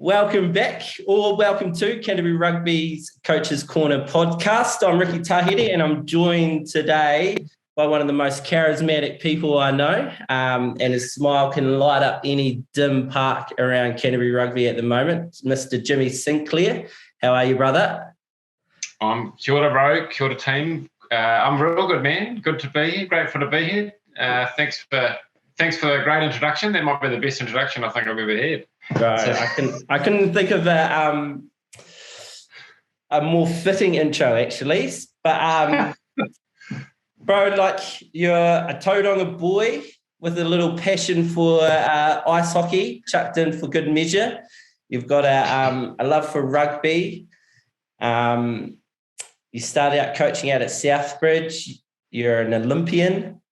welcome back, or welcome to Canterbury Rugby's Coaches Corner podcast. I'm Riki and I'm joined today by one of the most charismatic people I know, and his smile can light up any dim park around Canterbury Rugby at the moment, Mr. Jimmy Sinclair. How are you, brother? Kia ora, bro. Kia ora, team. I'm real good, man. Good to be here. Grateful to be here. Thanks for the great introduction. That might be the best introduction I think I've ever had. Right. So, I couldn't think of a more fitting intro, actually. But bro, like, you're a Tauranga boy with a little passion for ice hockey, chucked in for good measure. You've got a love for rugby. You started out coaching out at Southbridge. You're an Olympian.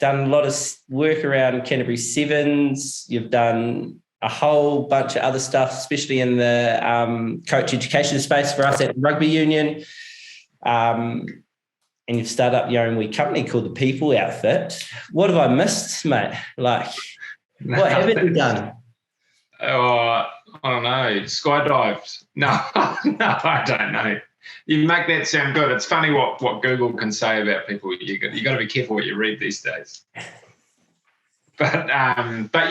Done a lot of work around Canterbury Sevens. You've done a whole bunch of other stuff, especially in the coach education space for us at the Rugby Union. And you've started up your own wee company called the People Outfit. What have I missed, mate? Like, what haven't you done? Oh, I don't know. Skydived. No, I don't know. You make that sound good. It's funny what Google can say about people. You got to be careful what you read these days. But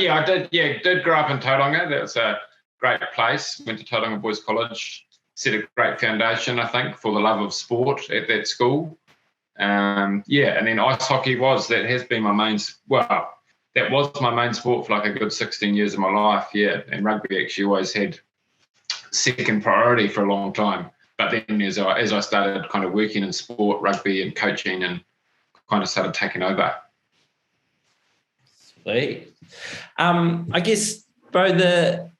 yeah, I did grow up in Tauranga. That was a great place. Went to Tauranga Boys College. Set a great foundation, I think, for the love of sport at that school. And then ice hockey has been my main. Well, that was my main sport for like a good 16 years of my life. Yeah, and rugby actually always had second priority for a long time. But then as I started kind of working in sport, rugby and coaching, and kind of started taking over. Sweet. I guess, bro, the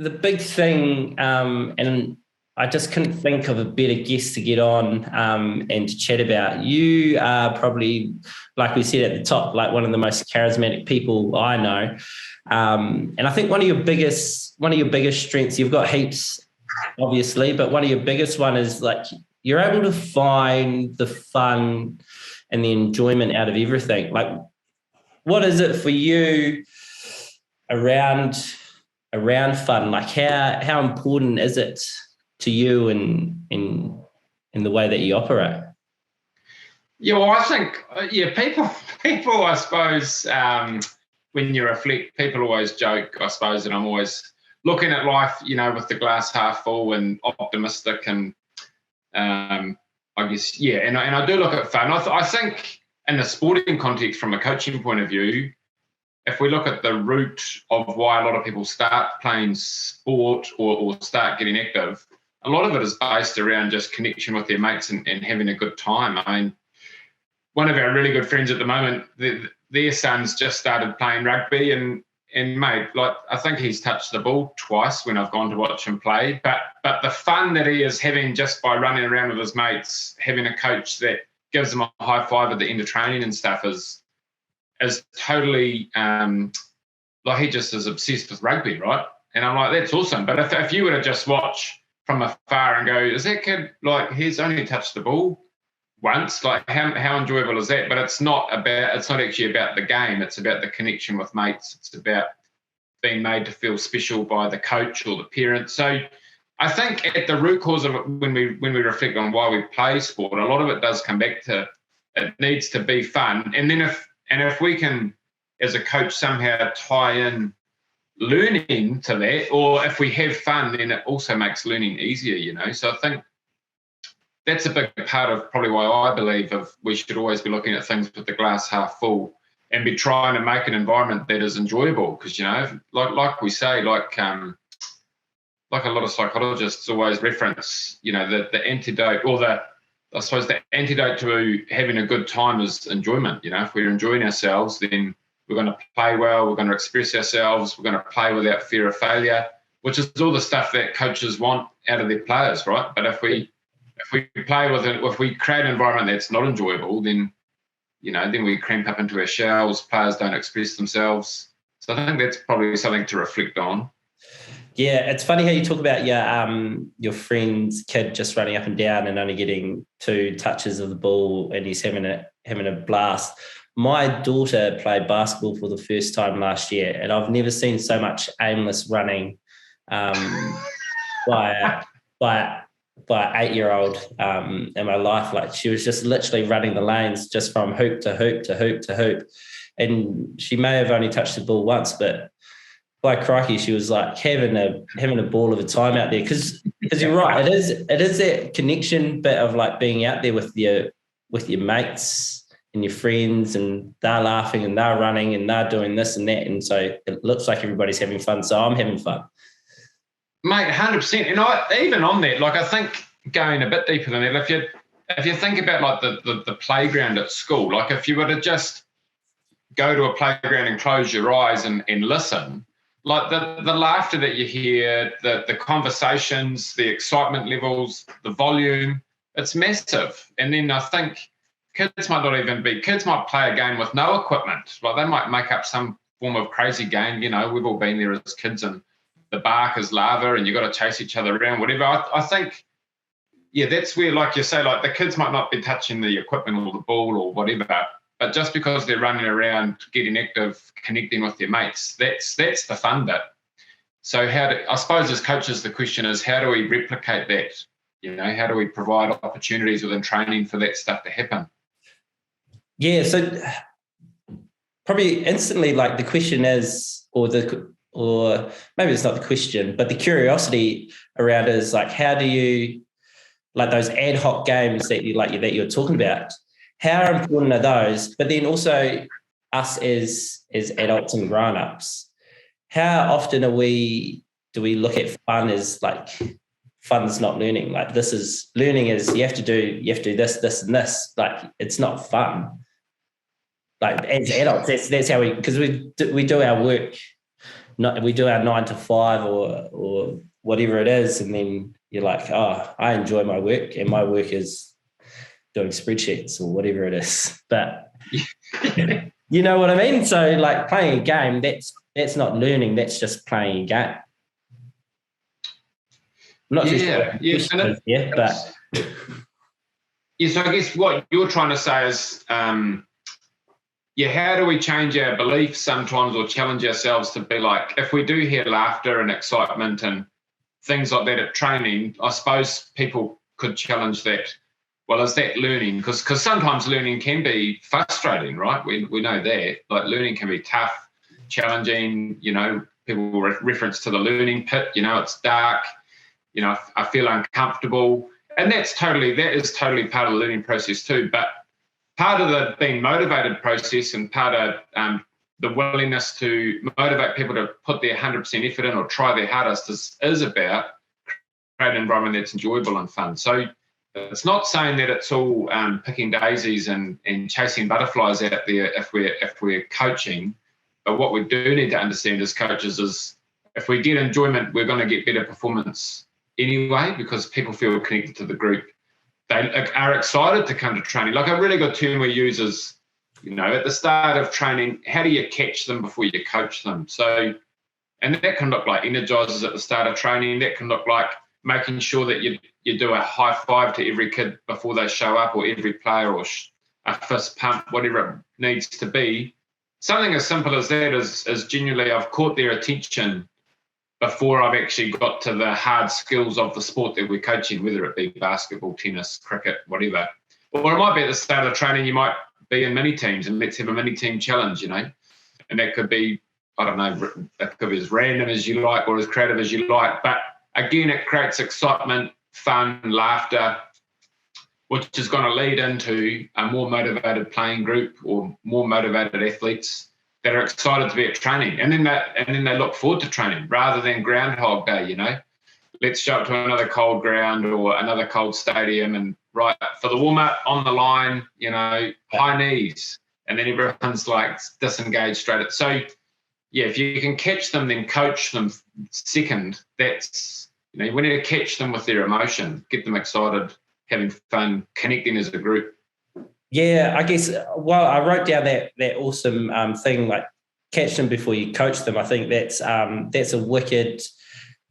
big thing, and I just couldn't think of a better guest to get on and to chat about. You are probably, like we said at the top, like one of the most charismatic people I know. And I think one of your biggest strengths, you've got heaps, obviously, but one of your biggest one is like you're able to find the fun and the enjoyment out of everything. Like, what is it for you around fun? Like, how important is it to you in the way that you operate? Yeah, well, I think people, I suppose, when you reflect, people always joke, I suppose, and I'm always looking at life, with the glass half full and optimistic, and I guess, and I do look at fun. I think in the sporting context, from a coaching point of view, if we look at the root of why a lot of people start playing sport or start getting active, a lot of it is based around just connection with their mates and having a good time. I mean, one of our really good friends at the moment, their son's just started playing rugby, and mate, like, I think he's touched the ball twice when I've gone to watch him play. But the fun that he is having just by running around with his mates, having a coach that gives him a high five at the end of training and stuff is totally like, he just is obsessed with rugby, right? And I'm like, that's awesome. But if you were to just watch from afar and go, is that kid, like, he's only touched the ball once, like, how enjoyable is that? But it's not actually about the game. It's about the connection with mates. It's about being made to feel special by the coach or the parent. So I think at the root cause of it, when we reflect on why we play sport, a lot of it does come back to it needs to be fun. And then if we can, as a coach, somehow tie in learning to that, or if we have fun, then it also makes learning easier, So I think that's a big part of probably why I believe we should always be looking at things with the glass half full and be trying to make an environment that is enjoyable. Because, like we say, like a lot of psychologists always reference, the antidote, or I suppose the antidote to having a good time is enjoyment. If we're enjoying ourselves, then we're going to play well, we're going to express ourselves, we're going to play without fear of failure, which is all the stuff that coaches want out of their players, right? But if we play with it, if we create an environment that's not enjoyable, then we cramp up into our shells. Players don't express themselves. So I think that's probably something to reflect on. Yeah, it's funny how you talk about your friend's kid just running up and down and only getting 2 touches of the ball, and he's having a blast. my daughter played basketball for the first time last year, and I've never seen so much aimless running by by by an 8-year-old in my life. Like, she was just literally running the lanes just from hoop to hoop to hoop to hoop. And she may have only touched the ball once, but by crikey, she was like having a ball of a time out there. Because you're right, it is that connection bit of like being out there with your mates and your friends, and they're laughing and they're running and they're doing this and that. And so it looks like everybody's having fun. So I'm having fun. Mate, 100%. And even on that, like, I think going a bit deeper than that, if you think about like the playground at school, like if you were to just go to a playground and close your eyes and listen, like the laughter that you hear, the conversations, the excitement levels, the volume, it's massive. And then I think kids might play a game with no equipment. Like, they might make up some form of crazy game. You know, we've all been there as kids, and the bark is lava and you've got to chase each other around, whatever. I think, yeah, that's where, like you say, like the kids might not be touching the equipment or the ball or whatever, but just because they're running around, getting active, connecting with their mates, that's the fun bit. So I suppose as coaches, the question is, how do we replicate that? You know, how do we provide opportunities within training for that stuff to happen? Yeah, so probably instantly, like, the question is, or maybe it's not the question, but the curiosity around it is like, how do you, like those ad hoc games that you're talking about, how important are those? But then also us as adults and grown-ups, how often do we look at fun as like, fun's not learning? Like, this is learning, is you have to do this and this. Like, it's not fun. Like, as adults, that's how because we do our work. We do our 9 to 5 or whatever it is, and then you're like, oh, I enjoy my work, and my work is doing spreadsheets or whatever it is. But you know what I mean? So, like, playing a game, that's not learning, that's just playing a game. I'm not too sure. But so I guess what you're trying to say is, how do we change our beliefs sometimes, or challenge ourselves to be like, if we do hear laughter and excitement and things like that at training, I suppose people could challenge that. Well, is that learning? Because sometimes learning can be frustrating, right? We know that. Like, learning can be tough, challenging. You know, people will reference to the learning pit. You know, it's dark. You know, I feel uncomfortable. And that is totally part of the learning process too. But part of the being motivated process, and part of the willingness to motivate people to put their 100% effort in or try their hardest is about creating an environment that's enjoyable and fun. So it's not saying that it's all picking daisies and chasing butterflies out there if we're coaching. But what we do need to understand as coaches is, if we get enjoyment, we're going to get better performance anyway, because people feel connected to the group. They are excited to come to training. Like, a really good term we use is, you know, at the start of training, how do you catch them before you coach them? So, and that can look like energizers at the start of training. That can look like making sure that you do a high five to every kid before they show up, or every player, or a fist pump, whatever it needs to be. Something as simple as that is genuinely, I've caught their attention before I've actually got to the hard skills of the sport that we're coaching, whether it be basketball, tennis, cricket, whatever. Or it might be at the start of training, you might be in mini teams, and let's have a mini team challenge, you know. And that could be, I don't know, that could be as random as you like or as creative as you like. But again, it creates excitement, fun, laughter, which is going to lead into a more motivated playing group or more motivated athletes that are excited to be at training, and then they look forward to training rather than Groundhog Day. You know, let's show up to another cold ground or another cold stadium, and right for the warm up on the line, you know, high knees, and then everyone's like disengaged straight. So yeah, if you can catch them, then coach them second. That's, you know, we need to catch them with their emotion, get them excited, having fun, connecting as a group. Yeah, I guess, well, I wrote down that awesome thing, like, catch them before you coach them. I think that's a wicked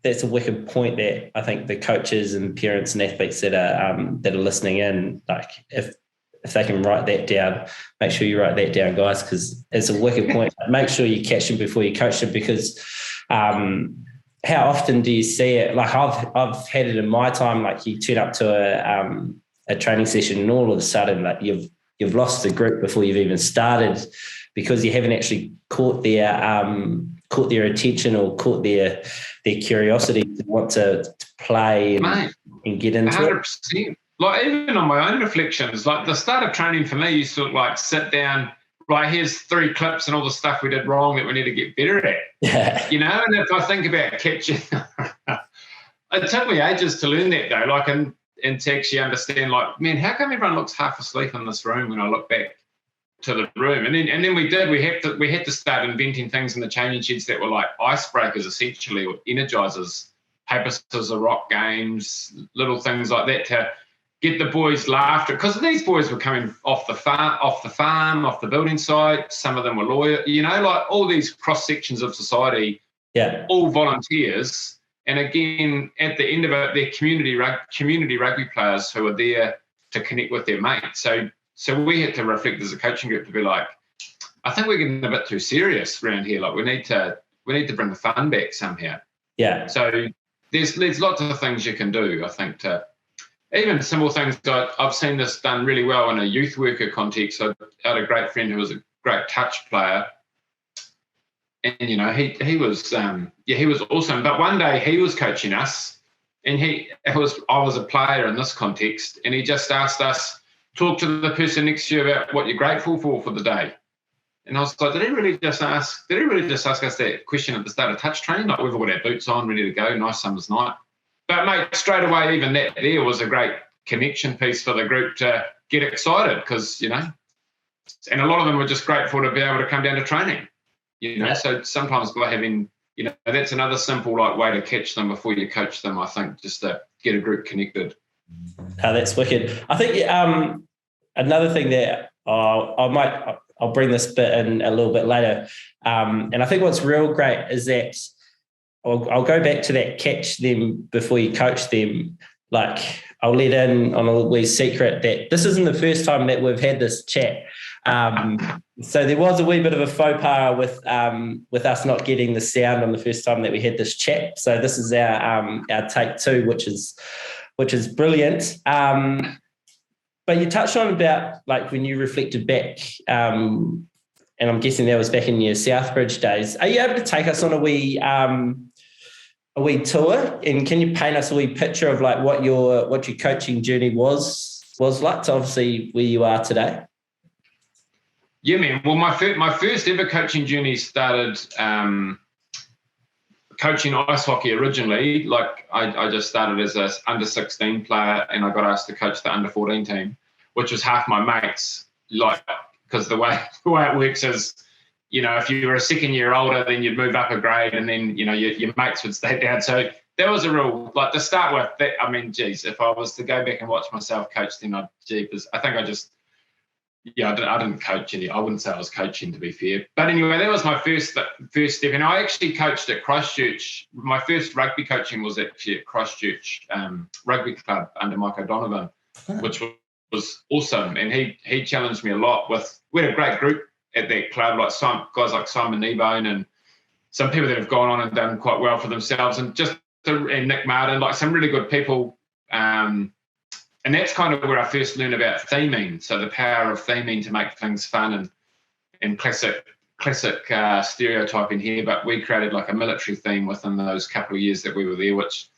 point that I think the coaches and parents and athletes that are listening in, like, if if they can write that down, make sure you write that down, guys, because it's a wicked point. Make sure you catch them before you coach them, because how often do you see it? Like I've had it in my time. Like you turn up to a training session, and all of a sudden, like you've lost the group before you've even started, because you haven't actually caught their attention or caught their curiosity to want to play and get into 100%. It. Like even on my own reflections, like the start of training for me used to like sit down. Right, here's 3 clips and all the stuff we did wrong that we need to get better at. Yeah. You know, and if I think about catching, it took me ages to learn that though, like and to actually understand, like, man, how come everyone looks half asleep in this room when I look back to the room? And then we had to start inventing things in the training sheds that were like icebreakers essentially, or energizers, paper, scissors, rock games, little things like that to get the boys laughter, because these boys were coming off the farm, off the building site. Some of them were lawyers, you know, like all these cross sections of society, all volunteers. And again, at the end of it, they're community rugby players who are there to connect with their mates. So we had to reflect as a coaching group to be like, I think we're getting a bit too serious around here. Like we need to bring the fun back somehow. Yeah. So there's lots of things you can do, I think, to even simple things. I've seen this done really well in a youth worker context. I had a great friend who was a great touch player, and you know he was awesome. But one day he was coaching us, and I was a player in this context, and he just asked us, talk to the person next to you about what you're grateful for the day. And I was like, did he really just ask us that question at the start of touch training? Like we've all got our boots on, ready to go, nice summer's night. But mate, straight away, even that there was a great connection piece for the group to get excited, because, you know, and a lot of them were just grateful to be able to come down to training, you know. So sometimes by having, you know, that's another simple like way to catch them before you coach them, I think, just to get a group connected. Oh, that's wicked. I think another thing that I'll bring this bit in a little bit later, and I think what's real great is that I'll go back to that catch them before you coach them. Like I'll let in on a wee secret that this isn't the first time that we've had this chat. So there was a wee bit of a faux pas with us not getting the sound on the first time that we had this chat. So this is our take 2, which is brilliant. But you touched on about like when you reflected back, and I'm guessing that was back in your Southbridge days. Are you able to take us on a wee tour, and can you paint us a wee picture of like what your coaching journey was like to obviously where you are today? Yeah, man. Well, my first ever coaching journey started coaching ice hockey originally. Like I just started as a under 16 player, and I got asked to coach the under 14 team, which was half my mates. Like, because the way it works is, you know, if you were a second year older, then you'd move up a grade, and then, you know, your mates would stay down. So that was a real, like, to start with, that, I mean, geez, if I was to go back and watch myself coach, then I didn't coach any. I wouldn't say I was coaching, to be fair. But anyway, that was my first step. And I actually coached at Christchurch. My first rugby coaching was actually at Christchurch Rugby Club under Mike O'Donovan, which was awesome. And he challenged me a lot we had a great group at that club, like guys like Simon Kneebone and some people that have gone on and done quite well for themselves, and Nick Martin, like some really good people. And that's kind of where I first learned about theming. So the power of theming to make things fun and classic stereotyping here. But we created like a military theme within those couple of years that we were there, which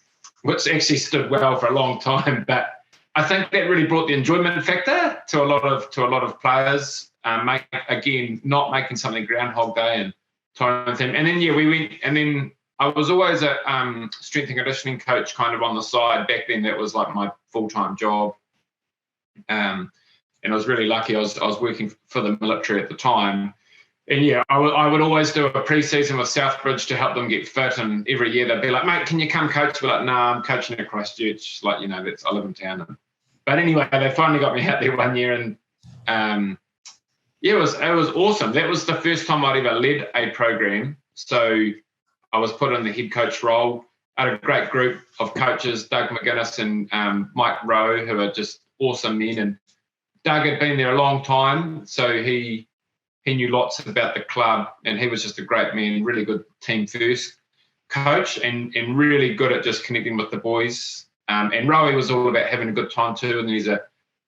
actually stood well for a long time. But I think that really brought the enjoyment factor to a lot of players. Not making something Groundhog Day and time with him. And then we went, and then I was always a strength and conditioning coach kind of on the side. Back then that was like my full-time job. And I was really lucky. I was working for the military at the time. And yeah, I would always do a pre-season with Southbridge to help them get fit. And every year they'd be like, mate, can you come coach? We're like, no, I'm coaching at Christchurch. Like, you know, I live in town. But anyway, they finally got me out there one year, and it was awesome. That was the first time I'd ever led a program. So I was put in the head coach role. I had a great group of coaches, Doug McGuinness and Mike Rowe, who are just awesome men, and Doug had been there a long time, so he knew lots about the club, and he was just a great man, really good team first coach, and really good at just connecting with the boys. And Rowie was all about having a good time too, and he's an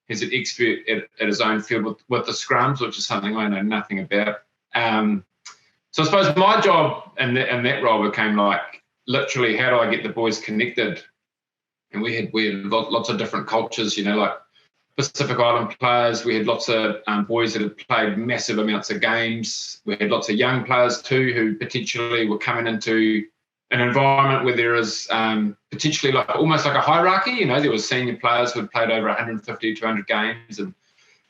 expert at his own field with the scrums, which is something I know nothing about. So I suppose my job in that role became like literally how do I get the boys connected? And we had lots of different cultures, like Pacific Island players. We had lots of boys that had played massive amounts of games. We had lots of young players too who potentially were coming into an environment where there is potentially like almost like a hierarchy. There was senior players who had played over 150, 200 games, and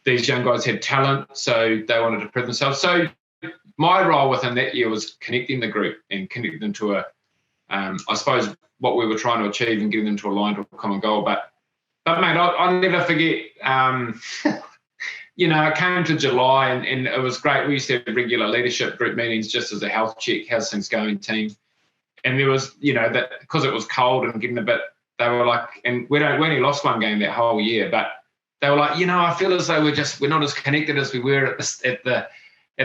these young guys had talent, so they wanted to prove themselves. So my role within that year was connecting the group and connecting them to I suppose, what we were trying to achieve and getting them to align to a common goal. But mate, I'll never forget, it came to July and it was great. We used to have regular leadership group meetings just as a health check, how's things going, team? And there was, that because it was cold and getting a bit, they were like, and we only lost one game that whole year, but they were like, I feel as though we're not as connected as we were at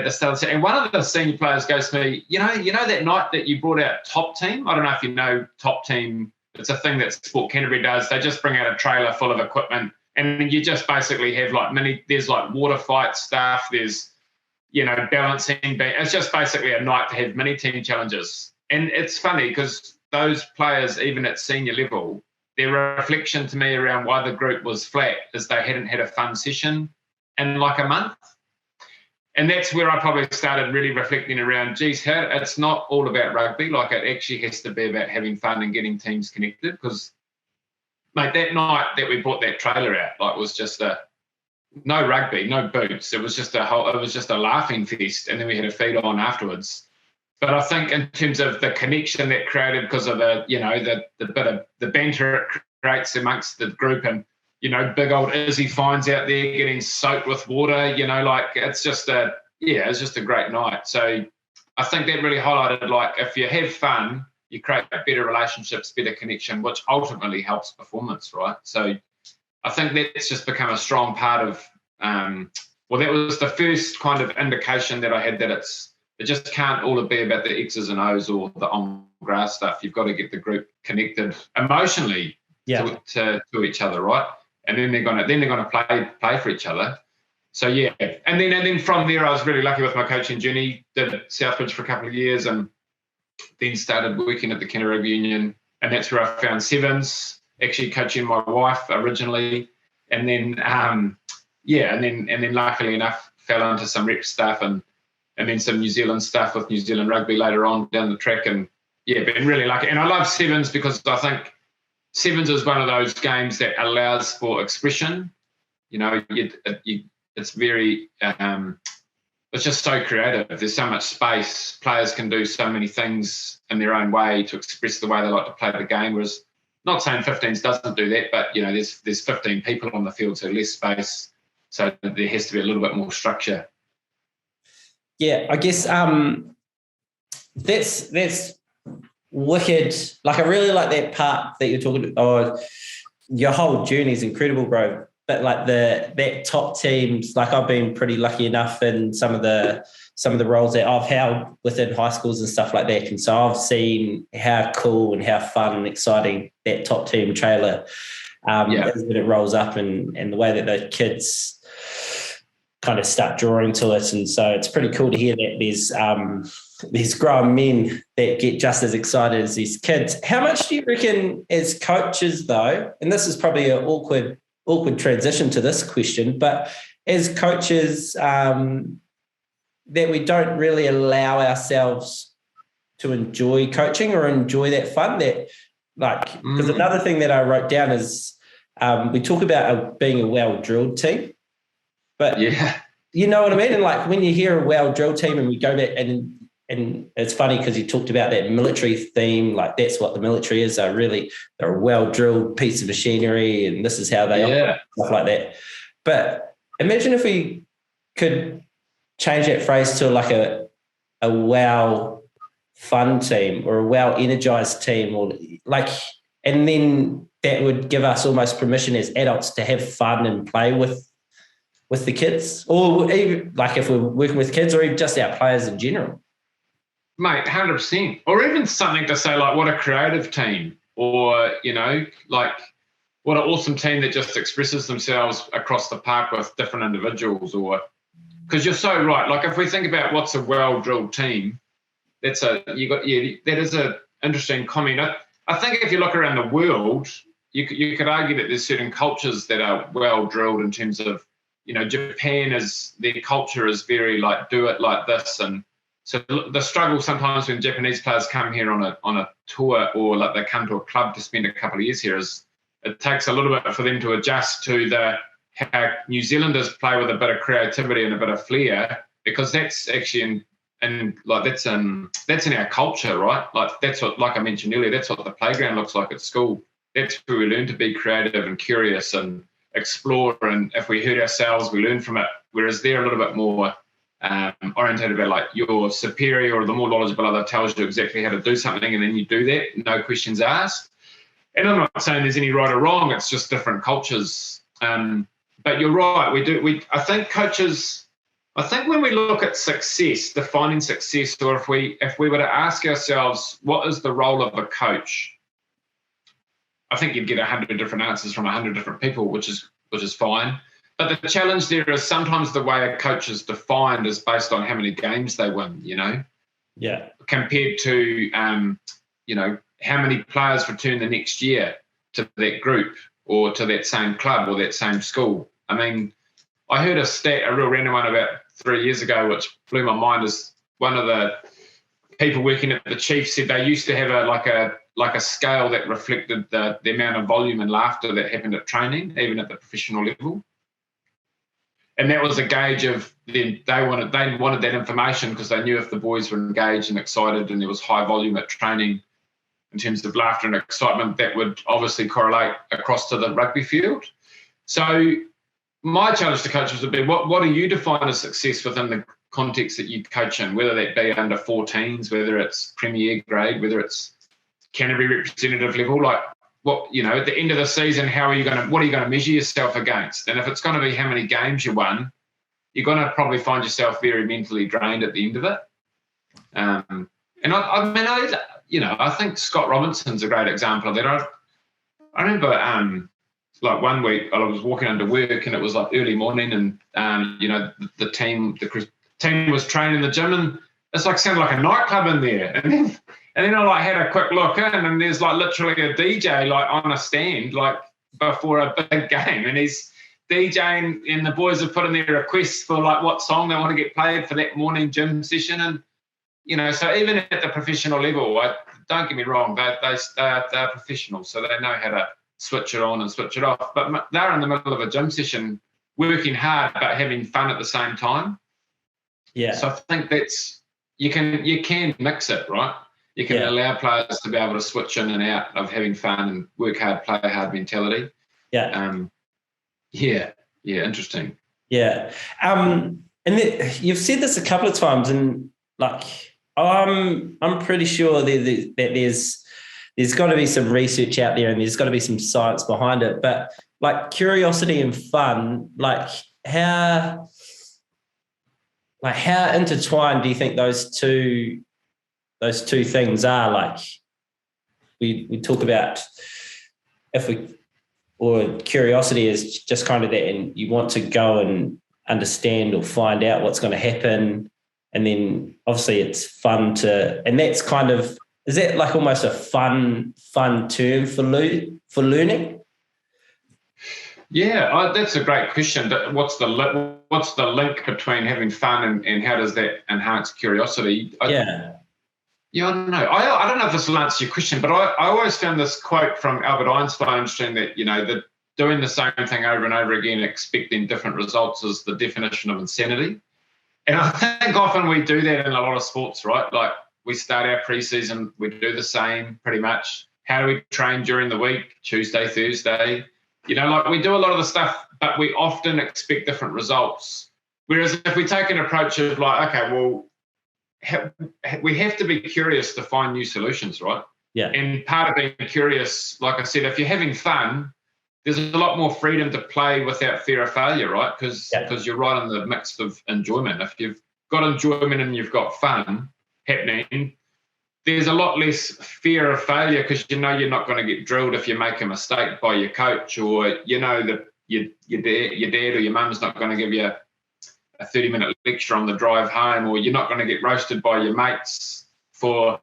the start. And one of the senior players goes to me, you know that night that you brought out Top Team? I don't know if you know Top Team. It's a thing that Sport Canterbury does. They just bring out a trailer full of equipment, and you just basically have there's like water fight stuff, there's, balancing. It's just basically a night to have mini team challenges. And it's funny because those players, even at senior level, their reflection to me around why the group was flat is they hadn't had a fun session in like a month. And that's where I probably started really reflecting around, geez, it's not all about rugby. Like, it actually has to be about having fun and getting teams connected. Because, mate, that night that we brought that trailer out, was just no rugby, no boots. It was just a laughing fest. And then we had a feed on afterwards. But I think in terms of the connection that created because of the bit of the banter it creates amongst the group, and big old Izzy finds out there getting soaked with water, it's just a great night. So I think that really highlighted, if you have fun, you create better relationships, better connection, which ultimately helps performance, right? So I think that's just become a strong part of, that was the first kind of indication that I had that it just can't all be about the X's and O's or the on-grass stuff. You've got to get the group connected emotionally to each other, right? And then they're gonna play for each other. So yeah, and then from there, I was really lucky with my coaching journey. Did Southbridge for a couple of years, and then started working at the Canterbury Rugby Union, and that's where I found Sevens. Actually, coaching my wife originally, and then and then luckily enough, fell into some rep stuff and then some New Zealand stuff with New Zealand Rugby later on down the track, and been really lucky. And I love Sevens because I think Sevens is one of those games that allows for expression. It's very, it's just so creative. There's so much space. Players can do so many things in their own way to express the way they like to play the game. Whereas, not saying 15s doesn't do that, but there's 15 people on the field, so less space. So there has to be a little bit more structure. Yeah, I guess that's wicked. I really like that part that you're talking about. Your whole journey is incredible, bro. But that top teams, I've been pretty lucky enough in some of the roles that I've held within high schools and stuff like that. And so I've seen how cool and how fun and exciting that top team trailer is when it rolls up, and the way that the kids kind of start drawing to it. And so it's pretty cool to hear that there's grown men that get just as excited as these kids. How much do you reckon as coaches, though, and this is probably an awkward transition to this question, but as coaches, that we don't really allow ourselves to enjoy coaching or enjoy that fun because another thing that I wrote down is we talk about being a well-drilled team, but you know what I mean? And when you hear a well-drilled team, and we go back and it's funny because you talked about that military theme, that's what the military is. They're a well-drilled piece of machinery, and this is how they operate, stuff like that. But imagine if we could change that phrase to a well fun team or a well energized team, and then that would give us almost permission as adults to have fun and play with with the kids, or even like if we're working with kids, or even just our players in general? Mate, 100%. Or even something to say like, what a creative team, or, you know, like what an awesome team that just expresses themselves across the park with different individuals. Or because you're so right. Like if we think about what's a well-drilled team, that is a interesting comment. I think if you look around the world, you could argue that there's certain cultures that are well drilled in terms of, you know, Japan is, their culture is very like do it like this, and so the struggle sometimes when Japanese players come here on a tour, or like they come to a club to spend a couple of years here, is it takes a little bit for them to adjust to how New Zealanders play with a bit of creativity and a bit of flair, because that's actually that's in our culture, right? Like that's what, like I mentioned earlier, that's what the playground looks like at school. That's where we learn to be creative and curious and explore. And if we hurt ourselves, we learn from it. Whereas they're a little bit more orientated about like your superior or the more knowledgeable other tells you exactly how to do something, and then you do that, no questions asked. And I'm not saying there's any right or wrong. It's just different cultures. But you're right. I think coaches. I think when we look at success, defining success, or if we were to ask ourselves, what is the role of a coach? I think you'd get 100 different answers from 100 different people, which is fine. But the challenge there is sometimes the way a coach is defined is based on how many games they win, you know? Yeah. Compared to, you know, how many players return the next year to that group or to that same club or that same school. I mean, I heard a real random one about 3 years ago, which blew my mind. Is one of the people working at the Chiefs said they used to have a scale that reflected the amount of volume and laughter that happened at training, even at the professional level. And that was a gauge of them. They wanted that information because they knew if the boys were engaged and excited and there was high volume at training in terms of laughter and excitement, that would obviously correlate across to the rugby field. So my challenge to coaches would be, what do you define as success within the context that you coach in, whether that be under 14s, whether it's Premier grade, whether it's Canterbury representative level, like what, you know, at the end of the season, what are you going to measure yourself against? And if it's going to be how many games you won, you're going to probably find yourself very mentally drained at the end of it. And I think Scott Robinson's a great example of that. I remember like one week I was walking into work and it was like early morning, and the team was training in the gym, and it's like sounded like a nightclub in there. And then I like had a quick look in, and there's like literally a DJ like on a stand like before a big game, and he's DJing, and the boys have put in their requests for like what song they want to get played for that morning gym session. And you know, so even at the professional level, don't get me wrong, they're professionals, so they know how to switch it on and switch it off. But they're in the middle of a gym session, working hard but having fun at the same time. Yeah. So I think that's you can mix it, right? You can allow players to be able to switch in and out of having fun and work hard, play hard mentality. Yeah. Interesting. Yeah. And you've said this a couple of times, and like I'm pretty sure that there's got to be some research out there, and there's got to be some science behind it. But like curiosity and fun, like how intertwined do you think those two things are? Like we talk about curiosity is just kind of that, and you want to go and understand or find out what's going to happen. And then obviously it's fun and that's kind of, is that like almost a fun term for learning? Yeah, that's a great question. What's the link between having fun and how does that enhance curiosity? I don't know. I don't know if this will answer your question, but I always found this quote from Albert Einstein interesting, that, you know, that doing the same thing over and over again, expecting different results, is the definition of insanity. And I think often we do that in a lot of sports, right? Like we start our preseason, we do the same pretty much. How do we train during the week? Tuesday, Thursday. You know, like we do a lot of the stuff, but we often expect different results. Whereas if we take an approach of like, okay, well, we have to be curious to find new solutions, right? Yeah. And part of being curious, like I said, if you're having fun, there's a lot more freedom to play without fear of failure, right? Because Yeah. you're right in the mix of enjoyment. If you've got enjoyment and you've got fun happening, there's a lot less fear of failure because you know you're not going to get drilled if you make a mistake by your coach, or you know that your dad or your mum's not going to give you a 30-minute lecture on the drive home, or you're not going to get roasted by your mates for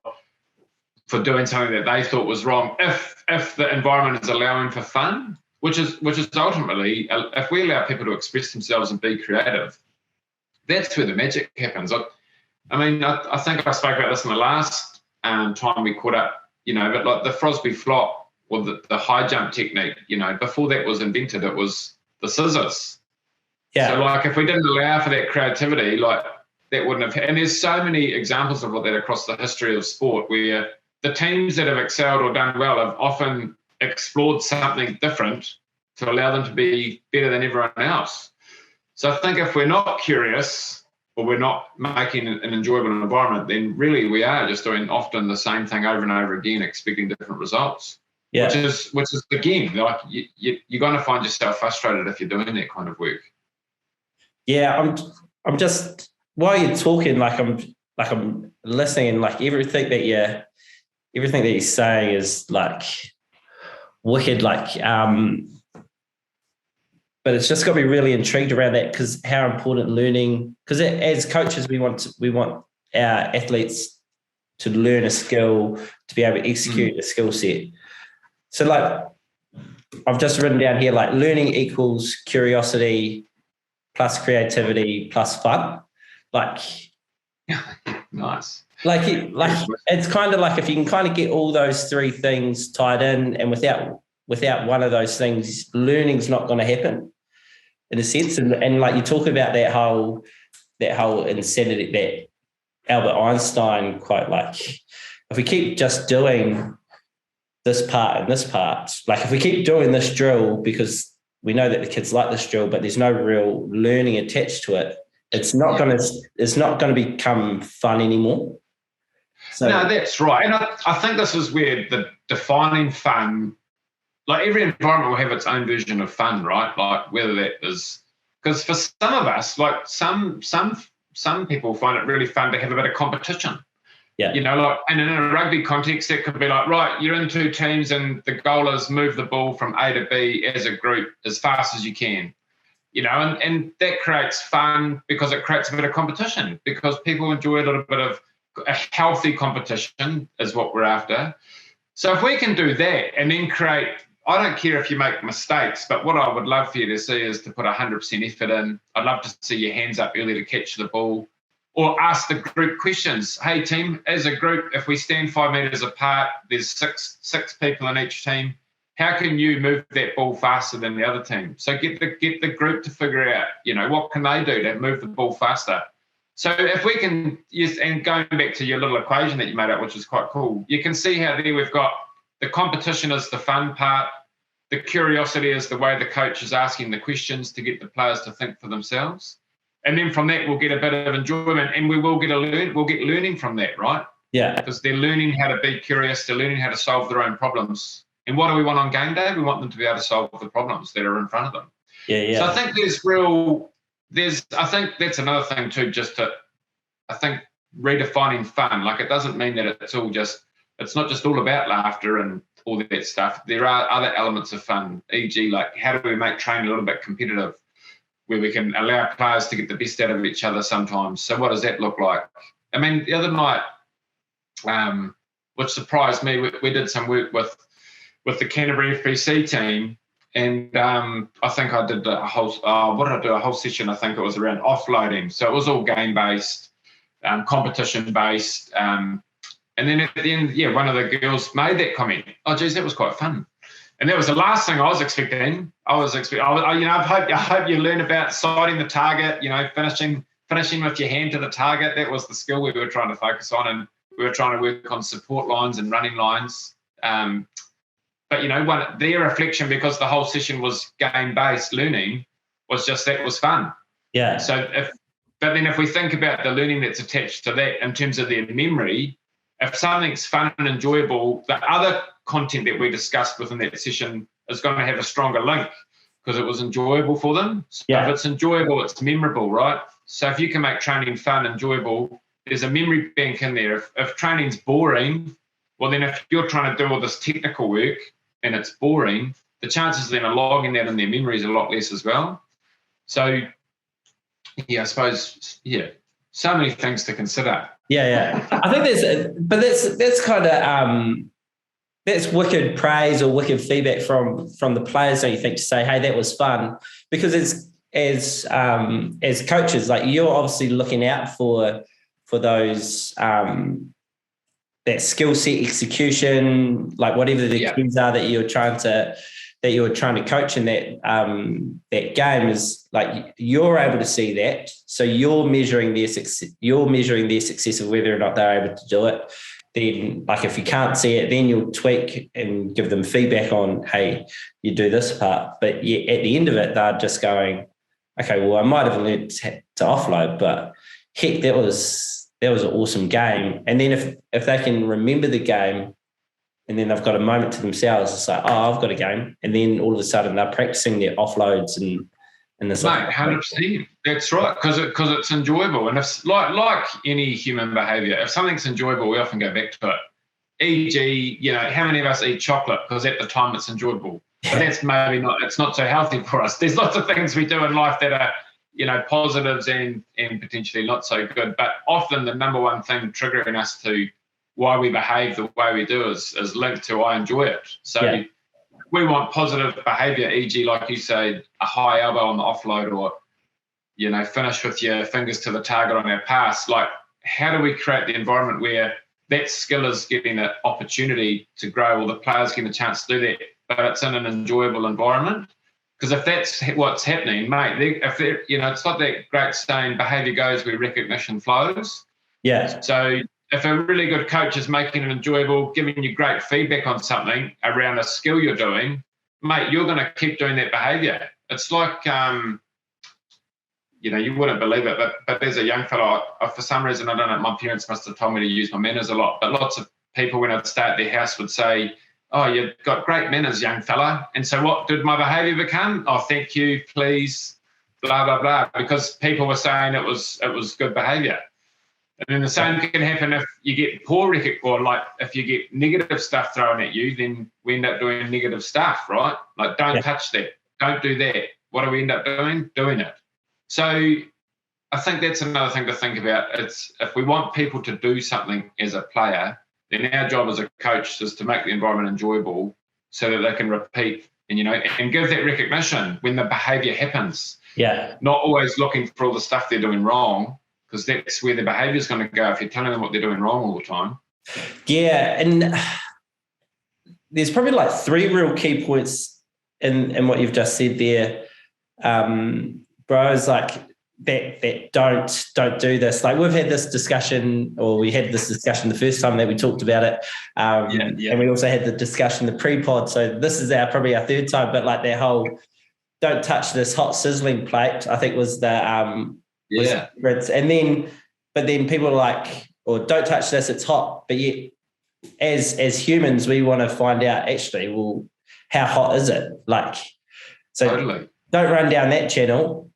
doing something that they thought was wrong. If the environment is allowing for fun, which is ultimately, if we allow people to express themselves and be creative, that's where the magic happens. I mean, I think I spoke about this in the last time we caught up, but like the Frosby flop or the high jump technique, before that was invented, it was the scissors. Yeah. So like if we didn't allow for that creativity, like that wouldn't have, and there's so many examples of that across the history of sport where the teams that have excelled or done well have often explored something different to allow them to be better than everyone else. So I think if we're not curious or we're not making an enjoyable environment, then really we are just doing often the same thing over and over again, expecting different results. Yeah. Which is again, like you're going to find yourself frustrated if you're doing that kind of work. Yeah, I'm just, while you're talking, I'm listening, and like everything that you're saying is like wicked, but it's just got me really intrigued around that, because how important learning, because as coaches we want our athletes to learn a skill, to be able to execute a skill set. So like I've just written down here, like learning equals curiosity plus creativity plus fun. Like nice. Like it's kind of like if you can kind of get all those three things tied in, and without one of those things, learning's not going to happen in a sense. And like you talk about that whole insanity, that Albert Einstein quote, like if we keep just doing this part and this part, like if we keep doing this drill because we know that the kids like this drill, but there's no real learning attached to it, it's not going to become fun anymore. So, no, that's right. And I think this is where the defining fun, like every environment will have its own version of fun, right? Like whether that is, because for some of us, like some people find it really fun to have a bit of competition. Yeah. Like, and in a rugby context, it could be like, right, you're in two teams and the goal is move the ball from A to B as a group as fast as you can. And that creates fun because it creates a bit of competition, because people enjoy a little bit of a healthy competition is what we're after. So if we can do that and then create, I don't care if you make mistakes, but what I would love for you to see is to put 100% effort in. I'd love to see your hands up early to catch the ball, or ask the group questions. Hey team, as a group, if we stand 5 meters apart, there's six people in each team. How can you move that ball faster than the other team? So get the group to figure out, what can they do to move the ball faster. So if we can use, and going back to your little equation that you made up, which is quite cool, you can see how there we've got the competition is the fun part, the curiosity is the way the coach is asking the questions to get the players to think for themselves. And then from that, we'll get a bit of enjoyment, and we'll get learning from that, right? Yeah. Because they're learning how to be curious, they're learning how to solve their own problems. And what do we want on game day? We want them to be able to solve the problems that are in front of them. Yeah. So I think I think that's another thing too, I think redefining fun. Like it doesn't mean that it's not just all about laughter and all that stuff. There are other elements of fun, e.g. like how do we make training a little bit competitive, where we can allow players to get the best out of each other sometimes. So what does that look like? I mean, the other night, which surprised me, we did some work with the Canterbury FBC team, and I think I did a whole a whole session. I think it was around offloading. So it was all game-based, competition-based. And then at the end, one of the girls made that comment, oh, geez, that was quite fun. And that was the last thing I was expecting. I hope you learn about sighting the target, finishing with your hand to the target. That was the skill we were trying to focus on, and we were trying to work on support lines and running lines. But their reflection, because the whole session was game-based learning, was just that was fun. Yeah. But then if we think about the learning that's attached to that in terms of their memory, if something's fun and enjoyable, the other content that we discussed within that session is going to have a stronger link because it was enjoyable for them. So Yeah. if it's enjoyable, it's memorable, right? So if you can make training fun, enjoyable, there's a memory bank in there. If training's boring, well, then if you're trying to do all this technical work and it's boring, the chances of them logging that in their memory is a lot less as well. So, yeah, I suppose, so many things to consider. Yeah. I think that's kind of that's wicked praise or wicked feedback from the players, don't you think, to say, hey, that was fun, because as coaches, like, you're obviously looking out for those that skill set, execution, like whatever the keys are that you're trying to coach in that game, is like you're able to see that, so you're measuring their success of whether or not they're able to do it. Then, like, if you can't see it, then you'll tweak and give them feedback on, hey, you do this part. But at the end of it, they're just going, okay, well, I might have learned to offload, but heck, that was an awesome game. And then if they can remember the game, and then they've got a moment to themselves, it's like, oh, I've got a game. And then all of a sudden they're practicing their offloads and this. Mate, 100%. That's right, because it's enjoyable. And if, like any human behaviour, if something's enjoyable, we often go back to it. E.g., how many of us eat chocolate because at the time it's enjoyable? But that's maybe not, it's not so healthy for us. There's lots of things we do in life that are, positives and potentially not so good. But often the number one thing triggering us to why we behave the way we do is linked to I enjoy it. So we want positive behaviour, e.g., like you say, a high elbow on the offload, or, finish with your fingers to the target on our pass. Like, how do we create the environment where that skill is getting an opportunity to grow, or the players getting a chance to do that, but it's in an enjoyable environment? Because if that's what's happening, mate, it's not that great saying, behaviour goes where recognition flows. Yeah. So if a really good coach is making it enjoyable, giving you great feedback on something around a skill you're doing, mate, you're going to keep doing that behaviour. It's like, you wouldn't believe it, but there's a young fellow, for some reason, I don't know, my parents must have told me to use my manners a lot, but lots of people when I'd stay at their house would say, oh, you've got great manners, young fella. And so what did my behaviour become? Oh, thank you, please, blah, blah, blah, because people were saying it was good behaviour. And then the same can happen if you get poor or like if you get negative stuff thrown at you, then we end up doing negative stuff, right? Like, don't touch that. Don't do that. What do we end up doing? Doing it. So I think that's another thing to think about. It's if we want people to do something as a player, then our job as a coach is to make the environment enjoyable so that they can repeat and, and give that recognition when the behaviour happens. Yeah. Not always looking for all the stuff they're doing wrong, because that's where the behaviour is going to go if you're telling them what they're doing wrong all the time. Yeah, and there's probably like 3 real key points in what you've just said there, bros. Like that don't do this. Like, we've had this discussion, or we had this discussion the first time that we talked about it, and we also had the discussion the pre-pod. So this is probably our 3rd time. But like that whole "don't touch this hot sizzling plate," I think was the but then people are like, or don't touch this, it's hot. But yet, as humans, we want to find out actually, well, how hot is it? Like, so totally. Don't run down that channel.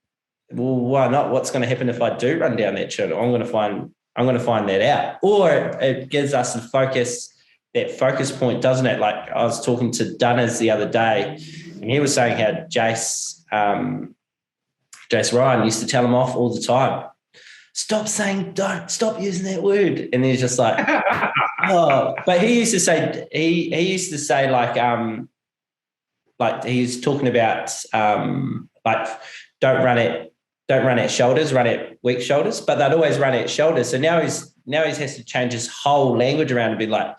Well, why not? What's going to happen if I do run down that channel? I'm going to find that out. Or it gives us that focus point, doesn't it? Like, I was talking to Dunners the other day, and he was saying how Jace Ryan used to tell him off all the time. Stop saying don't. Stop using that word. And he's just like, oh. But he used to say like he's talking about like don't run at shoulders, run at weak shoulders. But they'd always run at shoulders. So now he has to change his whole language around and be like,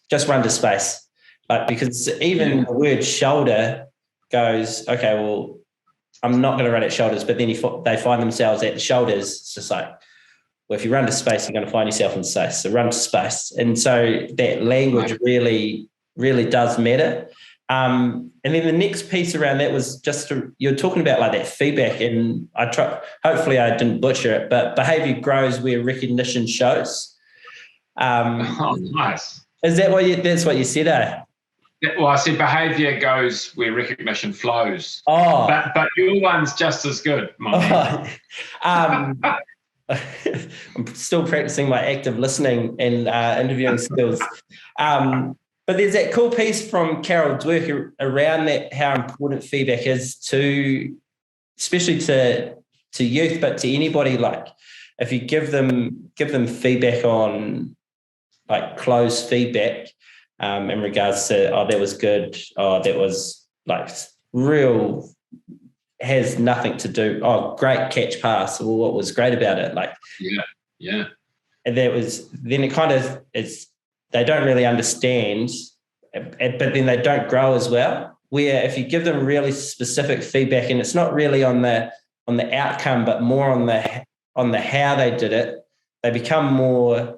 just run to space. Like, because even the word shoulder goes, okay, well, I'm not going to run at shoulders, but then they find themselves at the shoulders. It's just like, well, if you run to space, you're going to find yourself in space. So run to space. And so that language really, really does matter. And then the next piece around that was just you're talking about like that feedback, and hopefully I didn't butcher it, but behaviour grows where recognition shows. Nice. Is that that's what you said, eh? Well, I said behaviour goes where recognition flows. Oh, But your one's just as good, my man. I'm still practicing my active listening and interviewing skills. But there's that cool piece from Carol Dweck around that, how important feedback is to, especially to youth, but to anybody. Like if you give them feedback on, like, closed feedback in regards to, oh, that was good, oh, that was like real, has nothing to do, oh, great catch pass, or what was great about it, like, yeah. And that was, then it kind of, it's, they don't really understand, but then they don't grow as well. Where if you give them really specific feedback, and it's not really on the outcome, but more on the how they did it, they become more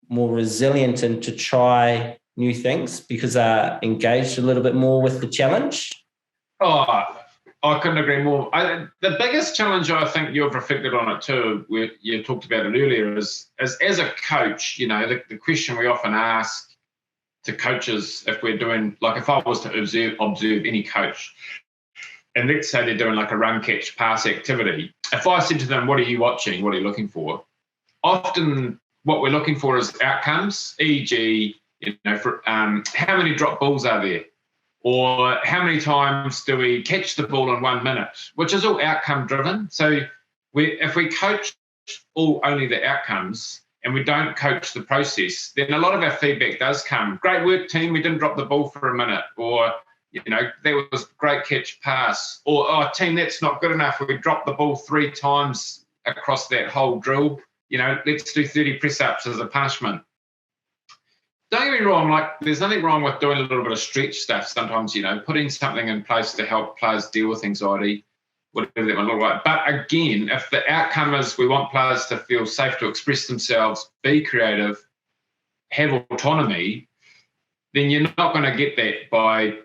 resilient and to try new things because they're engaged a little bit more with the challenge. Oh, I couldn't agree more. The biggest challenge, I think you've reflected on it too, where you talked about it earlier, is as a coach, the question we often ask to coaches, if we're doing, like if I was to observe any coach, and let's say they're doing like a run, catch, pass activity, if I said to them, what are you watching? What are you looking for? Often what we're looking for is outcomes, e.g., how many drop balls are there? Or how many times do we catch the ball in 1 minute, which is all outcome driven. So if we coach only the outcomes and we don't coach the process, then a lot of our feedback does come, great work, team, we didn't drop the ball for a minute, or, there was great catch pass, or, oh, team, that's not good enough, we dropped the ball 3 times across that whole drill, let's do 30 press-ups as a punishment. Don't get me wrong, like there's nothing wrong with doing a little bit of stretch stuff sometimes, putting something in place to help players deal with anxiety, whatever that might look like. But again, if the outcome is we want players to feel safe to express themselves, be creative, have autonomy, then you're not going to get that by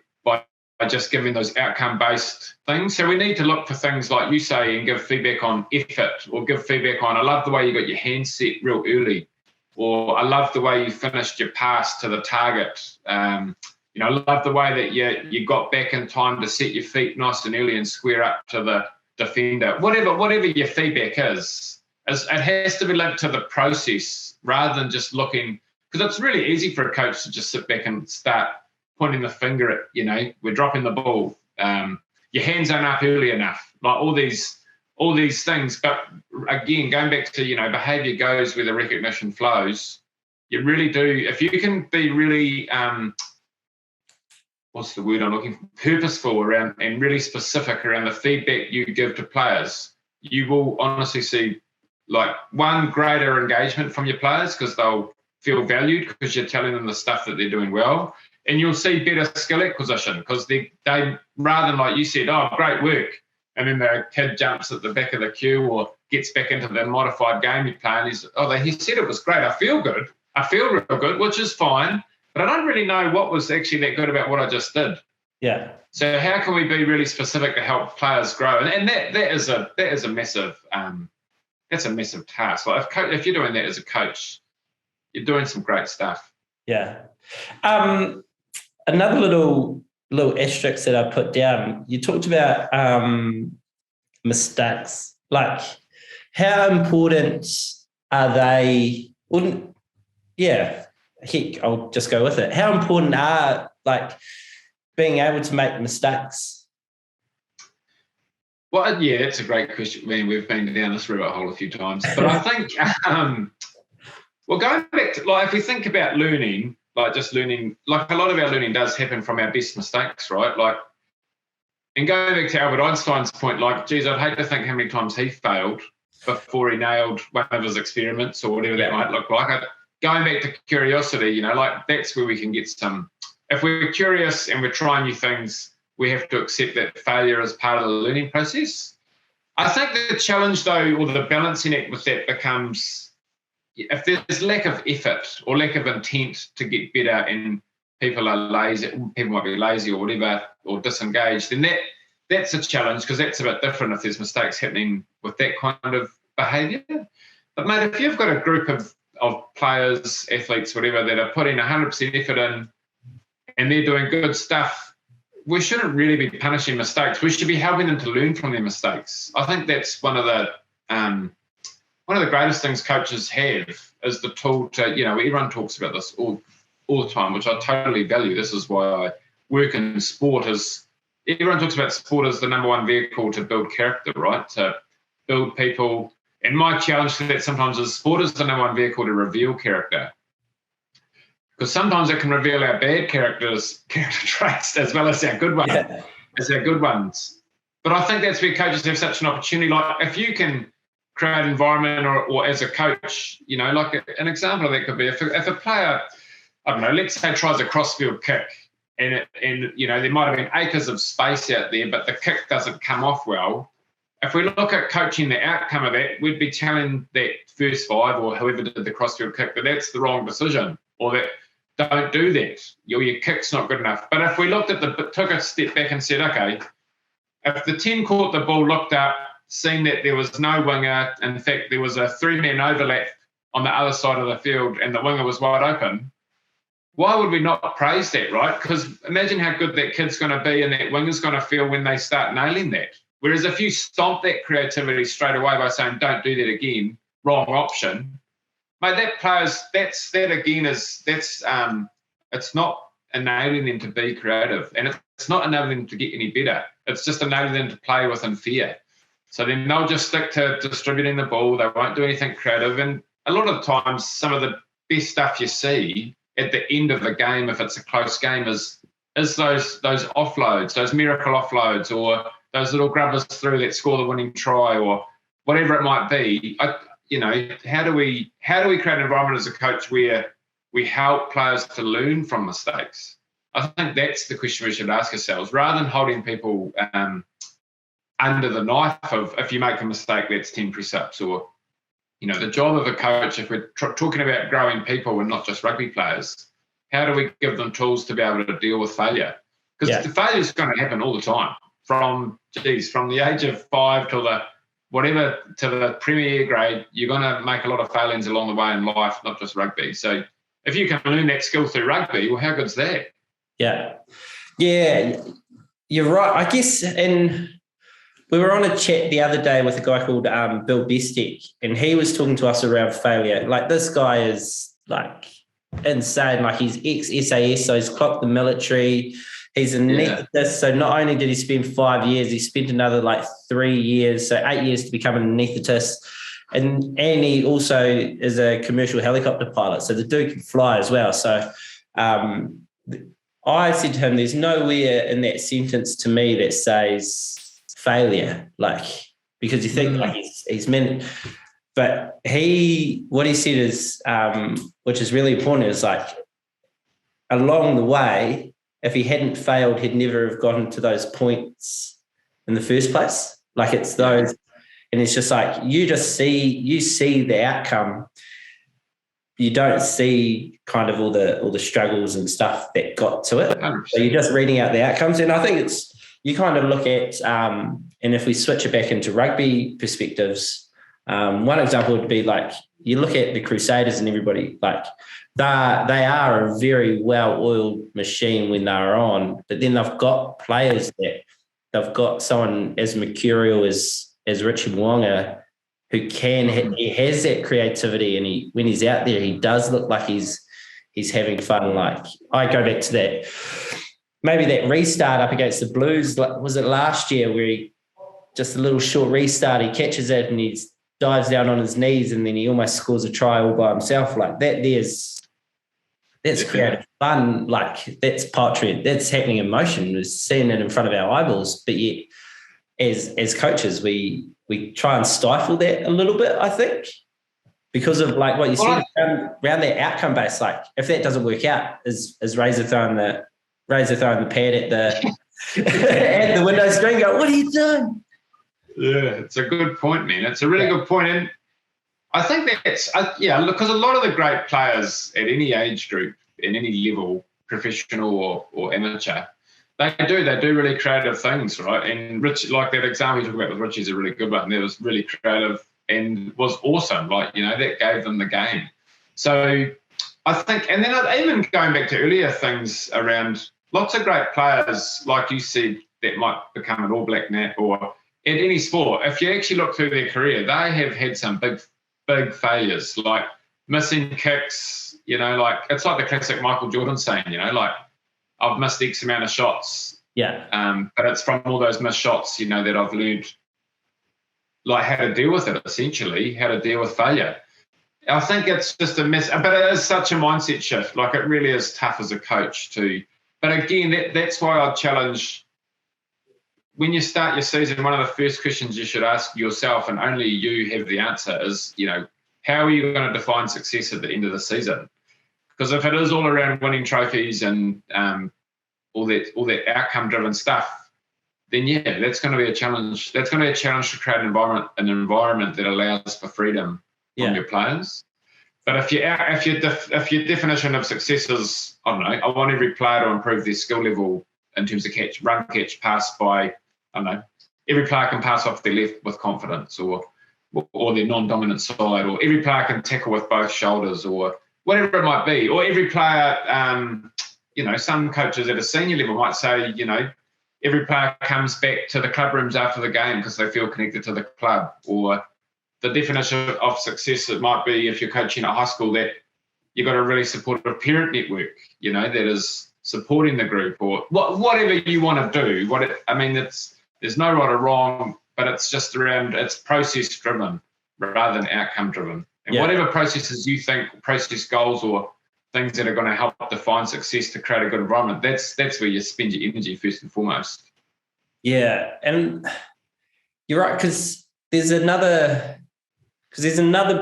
just giving those outcome-based things. So we need to look for things like you say and give feedback on effort, or give feedback on, I love the way you got your hands set real early, or I love the way you finished your pass to the target. I love the way that you got back in time to set your feet nice and early and square up to the defender. Whatever your feedback is it has to be linked to the process rather than just looking, because it's really easy for a coach to just sit back and start pointing the finger at, we're dropping the ball. Your hands aren't up early enough. Like all these things. But again, going back to, behaviour goes where the recognition flows. You really do. If you can be really, what's the word I'm looking for? Purposeful around and really specific around the feedback you give to players, you will honestly see, like, one, greater engagement from your players because they'll feel valued because you're telling them the stuff that they're doing well. And you'll see better skill acquisition because they rather than, like you said, oh, great work, and then the kid jumps at the back of the queue or gets back into the modified game you play, and he said it was great. I feel good. I feel real good, which is fine. But I don't really know what was actually that good about what I just did. Yeah. So how can we be really specific to help players grow? And that is a massive that's a massive task. Like if you're doing that as a coach, you're doing some great stuff. Yeah. Another little asterisk that I put down, you talked about mistakes. Like, how important are they? Heck, I'll just go with it. How important are, like, being able to make mistakes? Well, yeah, it's a great question. Man, we've been down this rabbit hole a few times. But I think, going back to, like, if we think about learning, like just learning, like a lot of our learning does happen from our best mistakes, right? Like, and going back to Albert Einstein's point, like, geez, I'd hate to think how many times he failed before he nailed one of his experiments or whatever that might look like. Going back to curiosity, like that's where we can get some. If we're curious and we're trying new things, we have to accept that failure is part of the learning process. I think the challenge, though, or the balancing act with that becomes, if there's lack of effort or lack of intent to get better and people are lazy, people might be lazy or whatever, or disengaged, then that's a challenge because that's a bit different if there's mistakes happening with that kind of behaviour. But, mate, if you've got a group of players, athletes, whatever, that are putting 100% effort in and they're doing good stuff, we shouldn't really be punishing mistakes. We should be helping them to learn from their mistakes. I think that's one of the greatest things coaches have is the tool to, everyone talks about this all the time, which I totally value. This is why I work in sport. Everyone talks about sport as the number one vehicle to build character, right? To build people. And my challenge to that sometimes is sport is the number one vehicle to reveal character. Because sometimes it can reveal our bad character traits as well as our good ones. But I think that's where coaches have such an opportunity. Like if you can create an environment or as a coach, like an example of that could be if a player, I don't know, let's say tries a crossfield kick and there might have been acres of space out there, but the kick doesn't come off well. If we look at coaching the outcome of that, we'd be telling that first five or whoever did the crossfield kick that that's the wrong decision or that don't do that. Your kick's not good enough. But if we took a step back and said, okay, if the 10 caught the ball, looked up, seen that there was no winger, in fact, there was a 3-man overlap on the other side of the field and the winger was wide open, why would we not praise that, right? Because imagine how good that kid's going to be and that winger's going to feel when they start nailing that. Whereas if you stomp that creativity straight away by saying, don't do that again, wrong option, mate, it's not enabling them to be creative and it's not enabling them to get any better. It's just enabling them to play within fear. So then they'll just stick to distributing the ball. They won't do anything creative. And a lot of times, some of the best stuff you see at the end of a game, if it's a close game, is those offloads, those miracle offloads, or those little grubbers through that score the winning try, or whatever it might be. How do we create an environment as a coach where we help players to learn from mistakes? I think that's the question we should ask ourselves, rather than holding people under the knife of if you make a mistake, that's 10 press-ups. Or, the job of a coach, if we're talking about growing people and not just rugby players, how do we give them tools to be able to deal with failure? Because the failure is going to happen all the time. From the age of 5 till the premier grade, you're going to make a lot of failings along the way in life, not just rugby. So if you can learn that skill through rugby, well, how good's that? Yeah, you're right. I guess, and we were on a chat the other day with a guy called Bill Bestick, and he was talking to us around failure. Like, this guy is like insane. Like, he's ex-SAS, so he's clocked the military. He's a anaesthetist, so not only did he spend 5 years, he spent another 3 years, so 8 years to become an anaesthetist. And he also is a commercial helicopter pilot, so the dude can fly as well. So I said to him, there's nowhere in that sentence to me that says failure, because you think he's meant, but what he said is, which is really important, is along the way, if he hadn't failed, he'd never have gotten to those points in the first place. It's those, and it's just you see the outcome. You don't see kind of all the struggles and stuff that got to it. 100%. So you're just reading out the outcomes. And I think you kind of look at, and if we switch it back into rugby perspectives, one example would be you look at the Crusaders and everybody, they are a very well-oiled machine when they're on, but then they've got players that they've got someone as mercurial as Richie Mwanga, who he has that creativity, and when he's out there, he does look like he's having fun. I go back to that, maybe that restart up against the Blues, was it last year, where he just a little short restart, he catches it and he dives down on his knees and then he almost scores a try all by himself. That's creative fun. That's poetry. That's happening in motion. We're seeing it in front of our eyeballs. But yet, as coaches, we try and stifle that a little bit, I think, because of what you said around that outcome base. If that doesn't work out, is Razor throwing the pad at the at the window screen, go, what are you doing? Yeah, it's a good point, man. It's a really good point. And I think that's, because a lot of the great players at any age group, in any level, professional or amateur, they do really creative things, right? And Rich, that example you talk about with Richie's a really good one. That was really creative and was awesome. That gave them the game. So I think, and then even going back to earlier things around lots of great players, like you said, that might become an All Black now or in any sport. If you actually look through their career, they have had some big failures, like missing kicks, like it's like the classic Michael Jordan saying, like I've missed X amount of shots. Yeah. But it's from all those missed shots, that I've learned like how to deal with it, essentially, how to deal with failure. I think it's just a mess, but it is such a mindset shift. Like it really is tough as a coach too. But again, that's why I'd challenge, when you start your season, one of the first questions you should ask yourself, and only you have the answer, is, how are you going to define success at the end of the season? Because if it is all around winning trophies and all that outcome-driven stuff, then yeah, that's going to be a challenge. That's going to be a challenge to create an environment that allows for freedom from your players. But if your definition of success is, I don't know, I want every player to improve their skill level in terms of run, catch, pass by, I don't know, every player can pass off their left with confidence, or their non-dominant side, or every player can tackle with both shoulders, or whatever it might be, or every player, some coaches at a senior level might say, every player comes back to the club rooms after the game because they feel connected to the club, or the definition of success, it might be, if you're coaching at high school, that you've got a really supportive parent network, that is supporting the group, or whatever you want to do. There's no right or wrong, but it's just around, it's process driven rather than outcome driven. And whatever processes you think, process goals or things that are going to help define success to create a good environment, that's where you spend your energy first and foremost. Yeah, and you're right, because there's another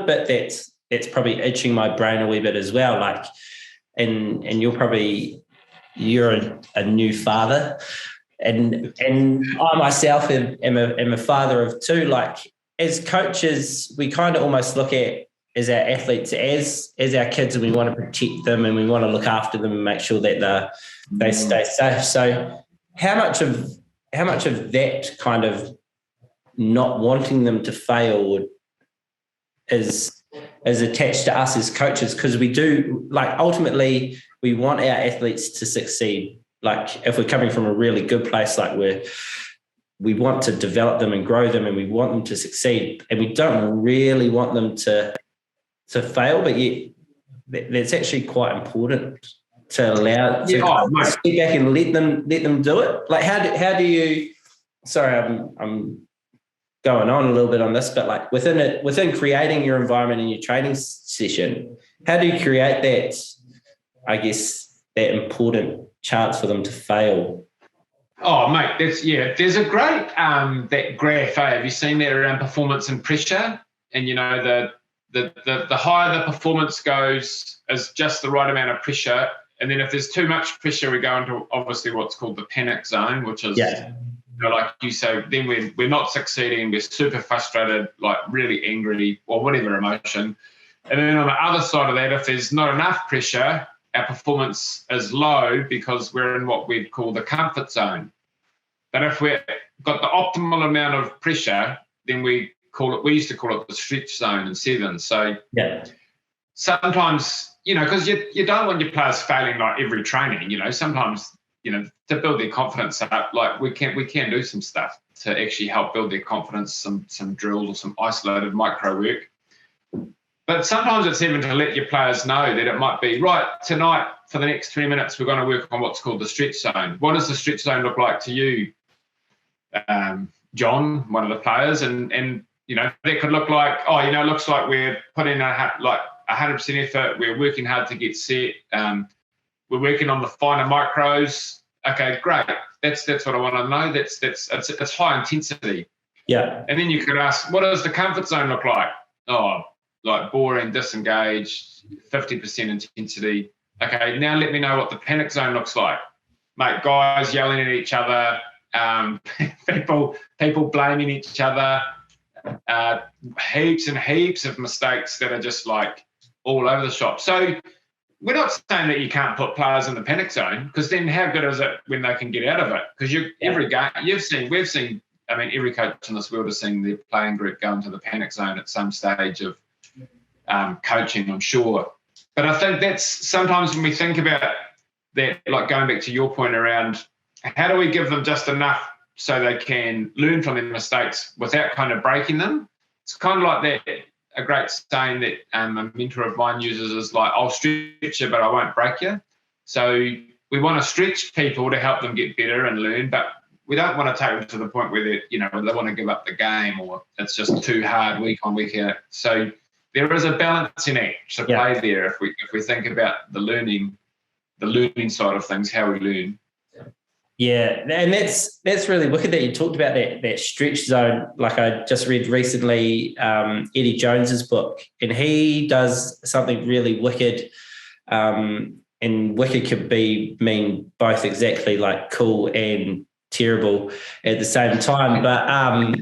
bit that's probably itching my brain a wee bit as well. Like, and you're a new father, and I myself am a father of two. Like, as coaches, we kind of almost look at as our athletes as our kids, and we want to protect them and we want to look after them and make sure that they stay safe. So how much of that kind of not wanting them to fail is attached to us as coaches? Because we do, like, ultimately we want our athletes to succeed. Like, if we're coming from a really good place, like we want to develop them and grow them, and we want them to succeed, and we don't really want them to fail, but yet that's actually quite important to allow to step back and let them do it. Like, how do you? Sorry, I'm going on a little bit on this, but like within creating your environment in your training session, how do you create that, I guess, that important chance for them to fail? Oh, mate, there's a great that graph. Have you seen that around performance and pressure? And the higher the performance goes is just the right amount of pressure. And then if there's too much pressure, we go into obviously what's called the panic zone, which is like you say, then we're not succeeding, we're super frustrated, like really angry or whatever emotion. And then on the other side of that, if there's not enough pressure, our performance is low because we're in what we'd call the comfort zone. But if we've got the optimal amount of pressure, then we used to call it the stretch zone in sevens. So sometimes, because you don't want your players failing like every training, sometimes, to build their confidence up, like we can do some stuff to actually help build their confidence, some drills or some isolated micro work. But sometimes it's even to let your players know that it might be, right, tonight for the next 3 minutes, we're going to work on what's called the stretch zone. What does the stretch zone look like to you, John, one of the players? And that could look like, it looks like we're putting 100% effort. We're working hard to get set. We're working on the finer micros. Okay, great. That's what I want to know. It's high intensity. Yeah. And then you could ask, what does the comfort zone look like? Oh, like boring, disengaged, 50% intensity. Okay, now let me know what the panic zone looks like. Mate, guys yelling at each other, people blaming each other, heaps and heaps of mistakes that are just like all over the shop. So we're not saying that you can't put players in the panic zone, because then how good is it when they can get out of it? Because every game we've seen, every coach in this world has seen their playing group go into the panic zone at some stage of coaching, I'm sure. But I think that's sometimes when we think about that, like going back to your point around how do we give them just enough so they can learn from their mistakes without kind of breaking them? It's kind of like that, a great saying that a mentor of mine uses is like, I'll stretch you, but I won't break you. So we want to stretch people to help them get better and learn, but we don't want to take them to the point where they want to give up the game or it's just too hard week on, week out. So there is a balancing act to play there if we think about the learning side of things, how we learn. Yeah, and that's really wicked that you talked about that stretch zone. Like I just read recently Eddie Jones's book, and he does something really wicked. And wicked could mean both exactly like cool and terrible at the same time. But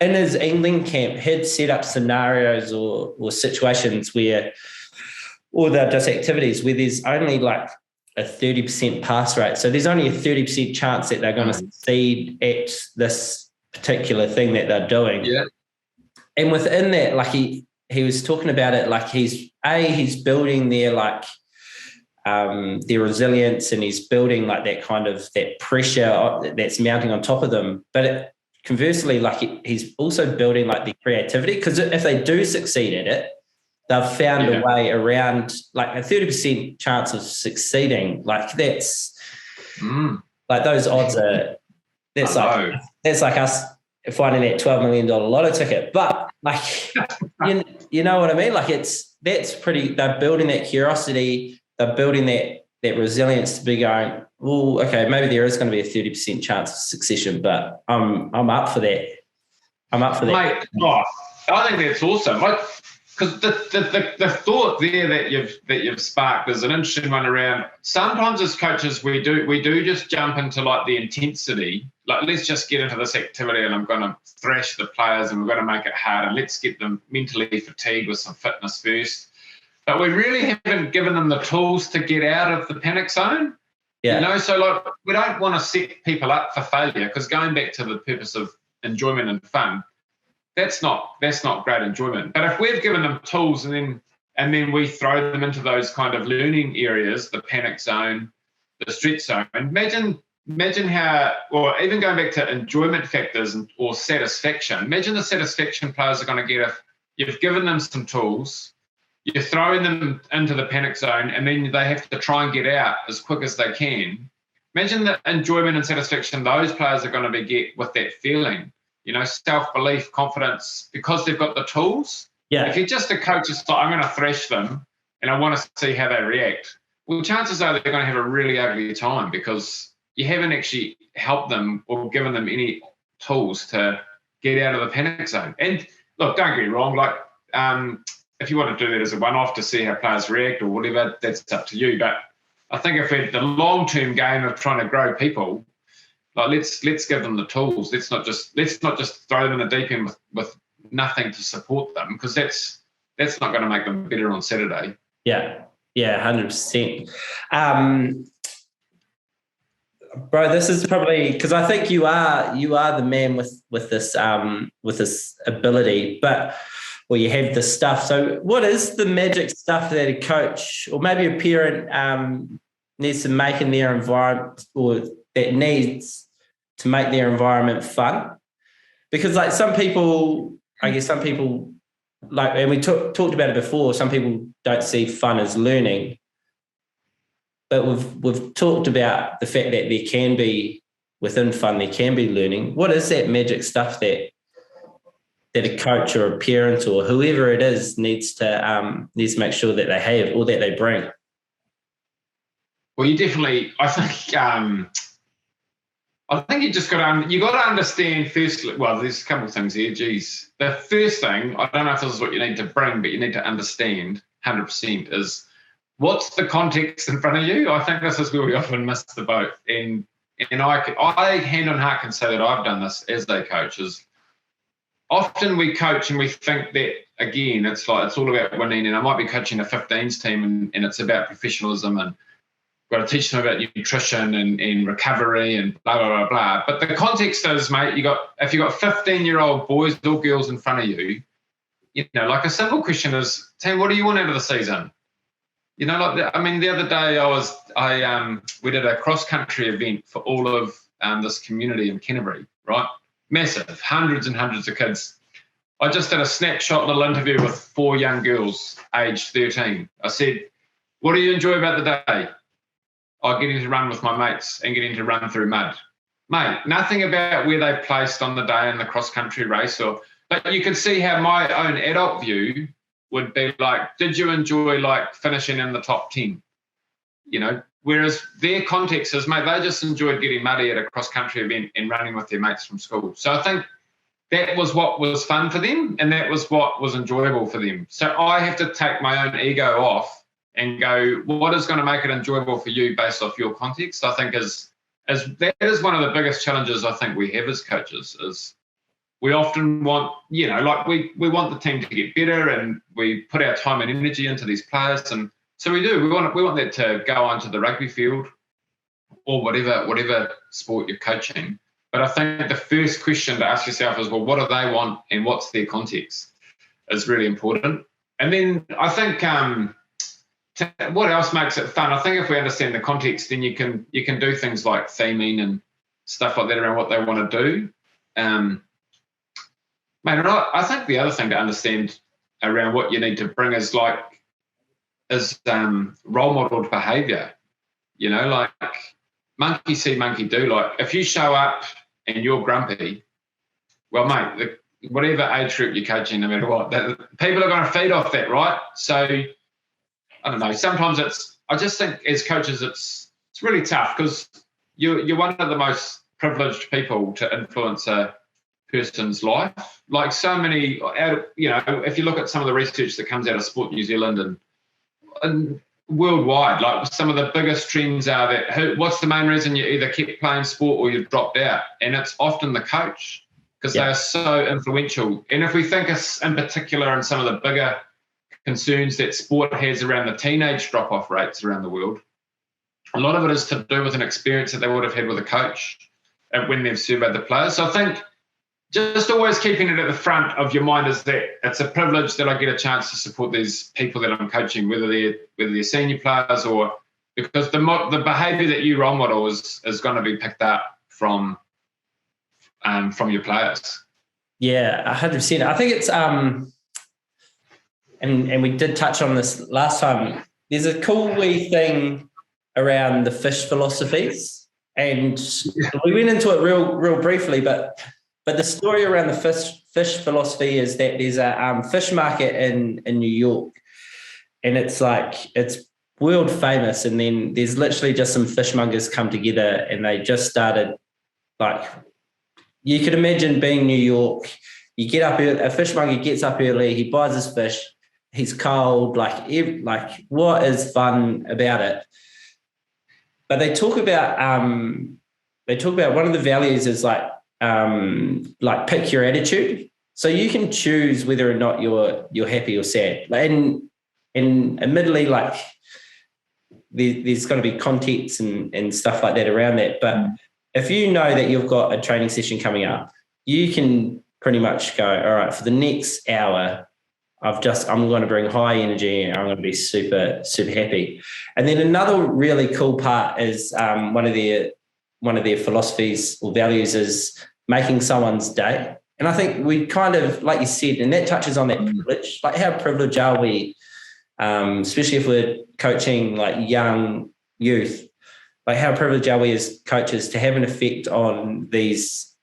in his England camp, he'd set up scenarios or situations where, or they're just activities where there's only like a 30% pass rate. So there's only a 30% chance that they're going to succeed at this particular thing that they're doing. Yeah. And within that, like he was talking about it, like he's building their like their resilience, and he's building like that kind of that pressure that's mounting on top of them. But conversely, like he's also building like the creativity, because if they do succeed at it, they've found a way around like a 30% chance of succeeding. Like that's like those odds are, that's like us finding that $12 million lotto ticket. But like, you know what I mean? Like that's pretty, they're building that curiosity, they're building that resilience to be going, well, okay, maybe there is going to be a 30% chance of succession, but I'm up for that. I'm up for that. Mate, I think that's awesome. Like, because the thought there that you've sparked is an interesting one around. Sometimes as coaches we do just jump into like the intensity. Like, let's just get into this activity and I'm going to thrash the players and we're going to make it hard and let's get them mentally fatigued with some fitness first. But we really haven't given them the tools to get out of the panic zone. Yeah. So like we don't want to set people up for failure, because going back to the purpose of enjoyment and fun, that's not great enjoyment. But if we've given them tools and then we throw them into those kind of learning areas, the panic zone, the stretch zone, imagine how, or even going back to enjoyment factors or satisfaction, imagine the satisfaction players are going to get if you've given them some tools, you're throwing them into the panic zone, and then they have to try and get out as quick as they can. Imagine the enjoyment and satisfaction those players are going to get with that feeling. Self-belief, confidence, because they've got the tools. Yeah. If you're just a coach, it's like, I'm going to thrash them and I want to see how they react. Well, chances are they're going to have a really ugly time because you haven't actually helped them or given them any tools to get out of the panic zone. And look, don't get me wrong, like if you want to do that as a one-off to see how players react or whatever, that's up to you. But I think if we're the long-term game of trying to grow people, like let's give them the tools. Let's not just throw them in the deep end with nothing to support them, because that's not going to make them better on Saturday. Yeah, 100%. Bro, this is probably because I think you are the man with this ability, or you have this stuff. So, what is the magic stuff that a coach or maybe a parent needs to make in their environment, or that needs to make their environment fun? Because like some people like, and we talked about it before, some people don't see fun as learning, but we've talked about the fact that there can be, within fun, there can be learning. What is that magic stuff that a coach or a parent or whoever it is needs to make sure that they have or that they bring? Well, you definitely, I think you just got to understand firstly. Well, there's a couple of things here. Geez, the first thing, I don't know if this is what you need to bring, but you need to understand 100% is what's the context in front of you. I think this is where we often miss the boat, and I hand on heart can say that I've done this as a coach. Is often we coach and we think that, again, it's all about winning, and I might be coaching a 15s team and it's about professionalism and got to teach them about nutrition and recovery and blah, blah, blah, blah. But the context is, mate, if you've got 15-year-old boys or girls in front of you, like a simple question is, team, what do you want out of the season? The other day we did a cross-country event for all of this community in Canterbury, right? Massive, hundreds and hundreds of kids. I just did a snapshot little interview with 4 young girls, aged 13. I said, what do you enjoy about the day? Getting to run with my mates and getting to run through mud. Mate, nothing about where they placed on the day in the cross-country race, but you could see how my own adult view would be like, did you enjoy like finishing in the top 10? Whereas their context is, mate, they just enjoyed getting muddy at a cross-country event and running with their mates from school. So I think that was what was fun for them, and that was what was enjoyable for them. So I have to take my own ego off and go, what is going to make it enjoyable for you based off your context? I think that is one of the biggest challenges I think we have as coaches is we often want, we want the team to get better, and we put our time and energy into these players, and so we do. We want that to go onto the rugby field or whatever sport you're coaching. But I think the first question to ask yourself is, well, what do they want and what's their context is really important. And then I think what else makes it fun? I think if we understand the context, then you can do things like theming and stuff like that around what they want to do. I think the other thing to understand around what you need to bring is role modeled behaviour. Like monkey see, monkey do. Like if you show up and you're grumpy, well, mate, whatever age group you're coaching, no matter what, people are going to feed off that, right? So I don't know. Sometimes I just think as coaches, it's really tough because you're one of the most privileged people to influence a person's life. Like so many, if you look at some of the research that comes out of Sport New Zealand and worldwide, like some of the biggest trends are that what's the main reason you either kept playing sport or you've dropped out? And it's often the coach because they are so influential. And if we think in particular in some of the bigger concerns that sport has around the teenage drop-off rates around the world, a lot of it is to do with an experience that they would have had with a coach when they've surveyed the players. So I think just always keeping it at the front of your mind is that it's a privilege that I get a chance to support these people that I'm coaching, whether they're senior players or because the behaviour that you role model is going to be picked up from your players. Yeah, 100%. I think it's and we did touch on this last time. There's a cool wee thing around the fish philosophies, and we went into it real briefly, but the story around the fish philosophy is that there's a fish market in New York, and it's world famous. And then there's literally just some fishmongers come together, and they just started you could imagine being New York. You get up early, a fishmonger gets up early, he buys his fish, he's cold. What is fun about it? But they talk about one of the values is pick your attitude. So you can choose whether or not you're happy or sad. And admittedly, there's going to be context and stuff like that around that. But if you know that you've got a training session coming up, you can pretty much go, all right, for the next hour, I'm going to bring high energy and I'm going to be super, super happy. And then another really cool part is one of their philosophies or values is making someone's day. And I think we kind of, like you said, and that touches on that privilege, like how privileged are we, especially if we're coaching young youth, how privileged are we as coaches to have an effect on these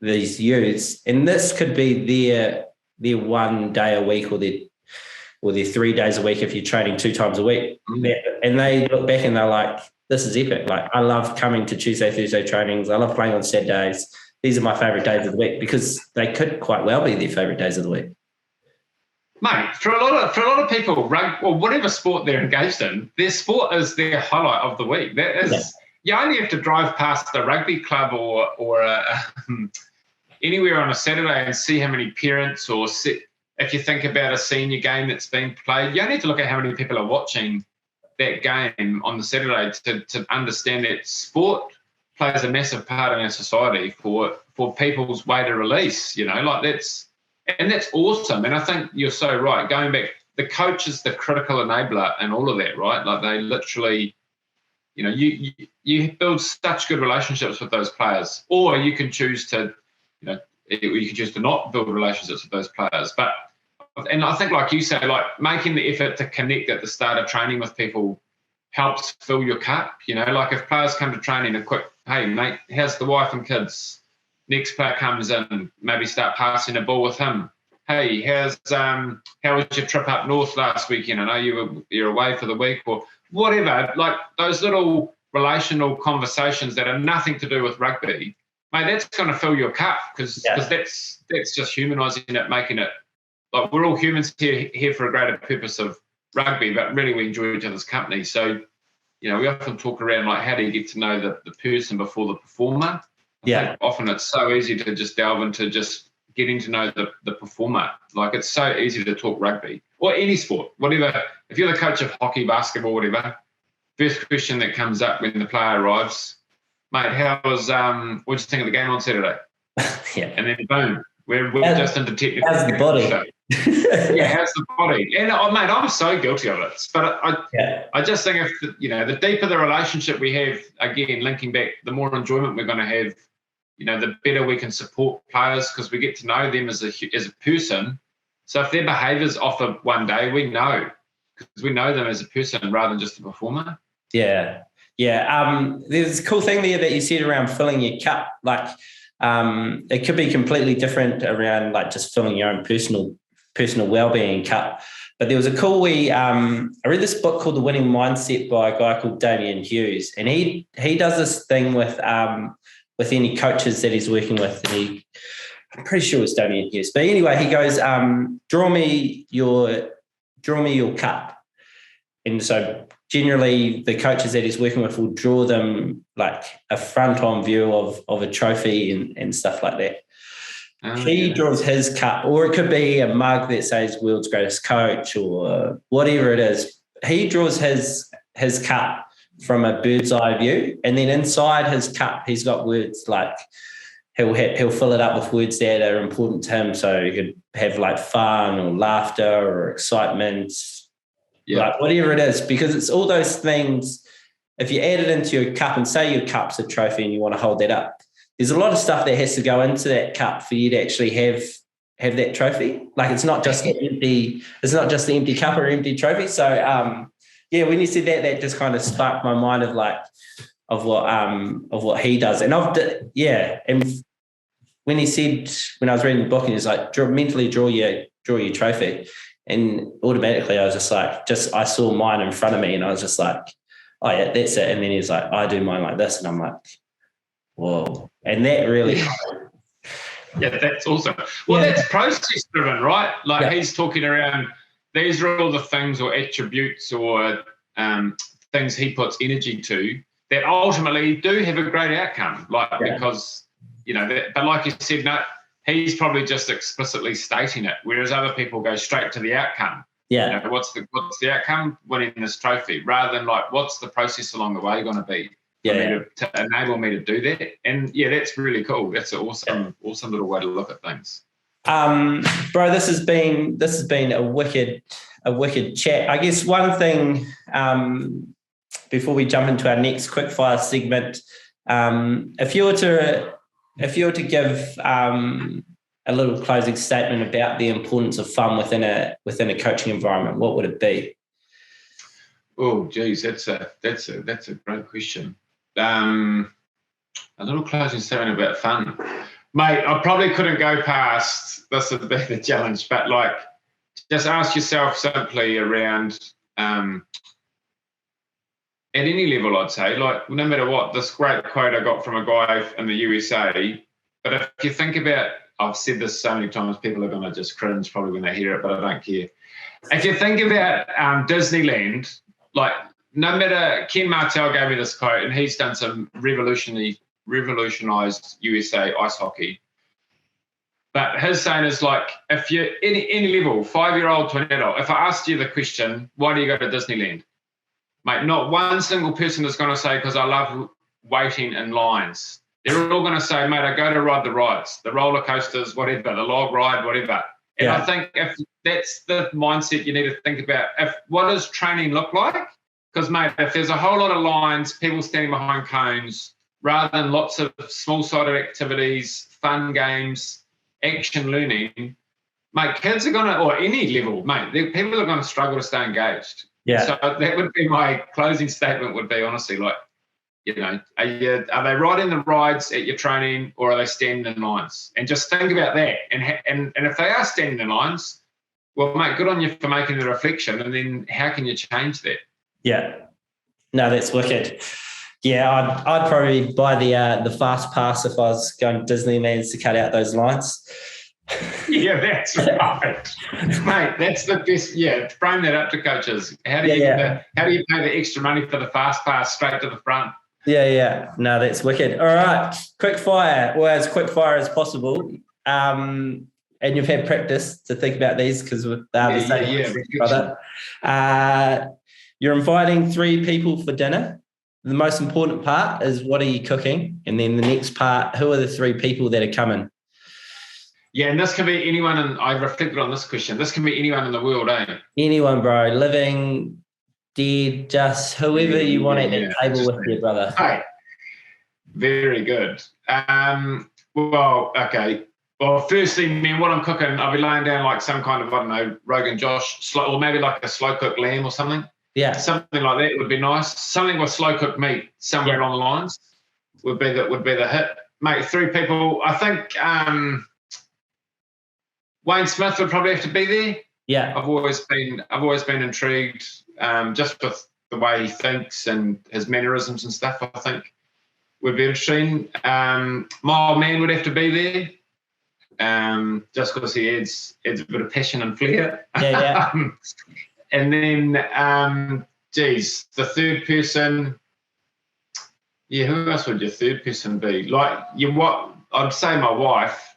youths? And this could be their 1 day a week or their 3 days a week if you're training 2 times a week. And they look back and they're like, this is epic. I love coming to Tuesday, Thursday trainings. I love playing on Saturdays. These are my favourite days of the week, because they could quite well be their favourite days of the week. Mate, for a lot of people, or whatever sport they're engaged in, their sport is their highlight of the week. That is, You only have to drive past a rugby club or anywhere on a Saturday and see how many parents, or if you think about a senior game that's being played, you only have to look at how many people are watching that game on the Saturday to understand that sport plays a massive part in our society for people's way to release. That's awesome. And I think you're so right. Going back the coach is the critical enabler and all of that, right? Like they literally, you know, you build such good relationships with those players, or you can choose to, you know, you can choose to not build relationships with those players. But, and I think like you say, like making the effort to connect at the start of training with people helps fill your cup. You know, like if players come to training, a quick, hey mate, how's the wife and kids? Next player comes in, maybe start passing a ball with him. Hey, how was your trip up north last weekend? I know you're away for the week or whatever. Like those little relational conversations that have nothing to do with rugby, mate, that's going to fill your cup because that's just humanising it, making it like we're all humans here for a greater purpose of rugby, but really we enjoy each other's company. So, you know, we often talk around like how do you get to know the person before the performer? I think often it's so easy to just delve into just getting to know the performer. Like it's so easy to talk rugby or any sport, whatever. If you're the coach of hockey, basketball, whatever, first question that comes up when the player arrives, mate, what'd you think of the game on Saturday? And then boom, we're just into technical. How's the body? How's the body? And mate, I'm so guilty of it. But I just think if the deeper the relationship we have, again, linking back, the more enjoyment we're going to have. You know, the better we can support players because we get to know them as a person. So if their behaviour's off of one day, we know because we know them as a person rather than just a performer. Yeah. There's a cool thing there that you said around filling your cup. Like it could be completely different around like just filling your own personal well-being cup. But there was a cool I read this book called The Winning Mindset by a guy called Damian Hughes, and he does this thing with any coaches that he's working with, and I'm pretty sure it's Damian Hughes. But anyway, he goes, draw me your cup. And so generally the coaches that he's working with will draw them like a front-on view of a trophy and stuff like that. He draws his cup, or it could be a mug that says world's greatest coach or whatever it is. He draws his cup from a bird's eye view, and then inside his cup he's got words like he'll fill it up with words that are important to him. So you could have like fun or laughter or excitement, like whatever it is, because it's all those things. If you add it into your cup and say your cup's a trophy and you want to hold that up, there's a lot of stuff that has to go into that cup for you to actually have that trophy. Like it's not just the empty cup or empty trophy. So when you said that just kind of sparked my mind of what he does. And and when he said, when I was reading the book, and he's like, mentally draw your trophy, and automatically I was just like, I saw mine in front of me, and I was just like, oh yeah, that's it. And then he's like, I do mine like this, and I'm like, whoa. And that really that's awesome. Well, that's process driven, right? Like he's talking around, these are all the things or attributes or things he puts energy to that ultimately do have a great outcome. Because, but like you said, no, he's probably just explicitly stating it, whereas other people go straight to the outcome. Yeah. What's the outcome? Winning this trophy, rather than like, what's the process along the way going to be? To enable me to do that. And that's really cool. That's an awesome little way to look at things. Bro, this has been a wicked chat. I guess one thing before we jump into our next quickfire segment, if you were to give a little closing statement about the importance of fun within a coaching environment, what would it be? Oh, geez, that's a great question. A little closing statement about fun. Mate, I probably couldn't go past, this would be the challenge, but like just ask yourself simply around at any level, I'd say, like no matter what, this great quote I got from a guy in the USA, but if you think about, I've said this so many times, people are going to just cringe probably when they hear it, but I don't care. If you think about Disneyland, like no matter, Ken Martell gave me this quote, and he's done some revolutionized USA ice hockey. But his saying is like, if you're any level, 5-year-old to an adult, if I asked you the question, why do you go to Disneyland? Mate, not one single person is going to say, because I love waiting in lines. They're all going to say, mate, I go to ride the rides, the roller coasters, whatever, the log ride, whatever. And I think if that's the mindset you need to think about, what does training look like? Because, mate, if there's a whole lot of lines, people standing behind cones, rather than lots of small-sided activities, fun games, action learning, mate, kids are going to, or any level, mate, people are going to struggle to stay engaged. Yeah. So that would be my closing statement would be, honestly, like, you know, are they riding the rides at your training or are they standing in lines? And just think about that. And if they are standing in lines, well, mate, good on you for making the reflection. And then how can you change that? Yeah. No, that's wicked. Yeah, I'd probably buy the fast pass if I was going to Disneyland to cut out those lines. Yeah, that's right, mate. That's the best. Yeah, frame that up to coaches. How do you pay the extra money for the fast pass straight to the front? Yeah. No, that's wicked. All right, quick fire, or as quick fire as possible. And you've had practice to think about these because they're the same, brother. You're inviting 3 people for dinner. The most important part is what are you cooking, and then the next part, who are the 3 people that are coming? Yeah, and this can be anyone, and I reflected on this question. This can be anyone in the world, eh? Anyone, bro, living, dead, just whoever you want at that table with you, brother. Hey, very good. Well, okay. Well, firstly, man, what I'm cooking, I'll be laying down like some kind of, I don't know, Rogan Josh, or maybe like a slow cooked lamb or something. Yeah. Something like that would be nice. Something with slow cooked meat somewhere along the lines would be the hit. Mate, 3 people. I think Wayne Smith would probably have to be there. Yeah. I've always been intrigued just with the way he thinks and his mannerisms and stuff. I think would be interesting. My old man would have to be there, just because he adds a bit of passion and flair. Yeah. And then, the third person. Yeah, who else would your third person be? Like I'd say my wife.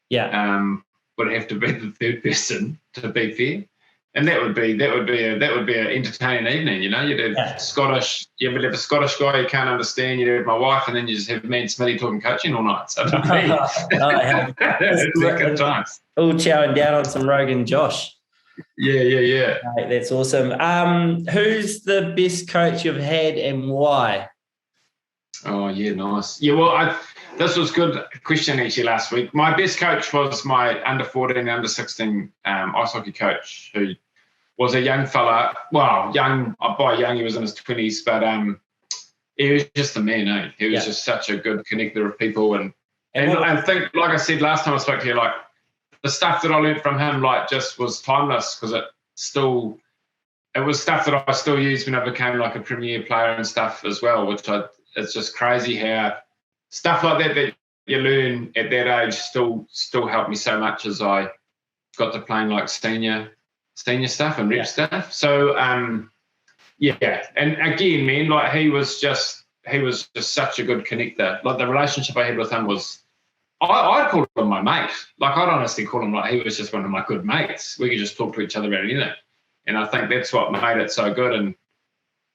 Yeah. Would have to be the third person, to be fair, and that would be an entertaining evening. You know, you'd have Scottish. You would have a Scottish guy you can't understand. You'd have my wife, and then you just have me and Smitty talking coaching all night. So it'd be good times. All chowing down on some Rogan Josh. Yeah. Right, that's awesome. Who's the best coach you've had and why? Oh yeah, nice. Yeah, well, this was a good question actually last week. My best coach was my under 14, under 16 ice hockey coach, who was a young fella. Well, by young he was in his 20s, but he was just a man, eh? He was just such a good connector of people, and I think, like I said last time I spoke to you, like the stuff that I learned from him, like just was timeless because it was stuff that I still use when I became like a premier player and stuff as well. It's just crazy how stuff like that you learn at that age still helped me so much as I got to playing like senior stuff and rep stuff. So and again, man, like he was just such a good connector. Like the relationship I had with him was, I'd call him my mate. Like I'd honestly call him like he was just one of my good mates. We could just talk to each other about anything, and I think that's what made it so good. And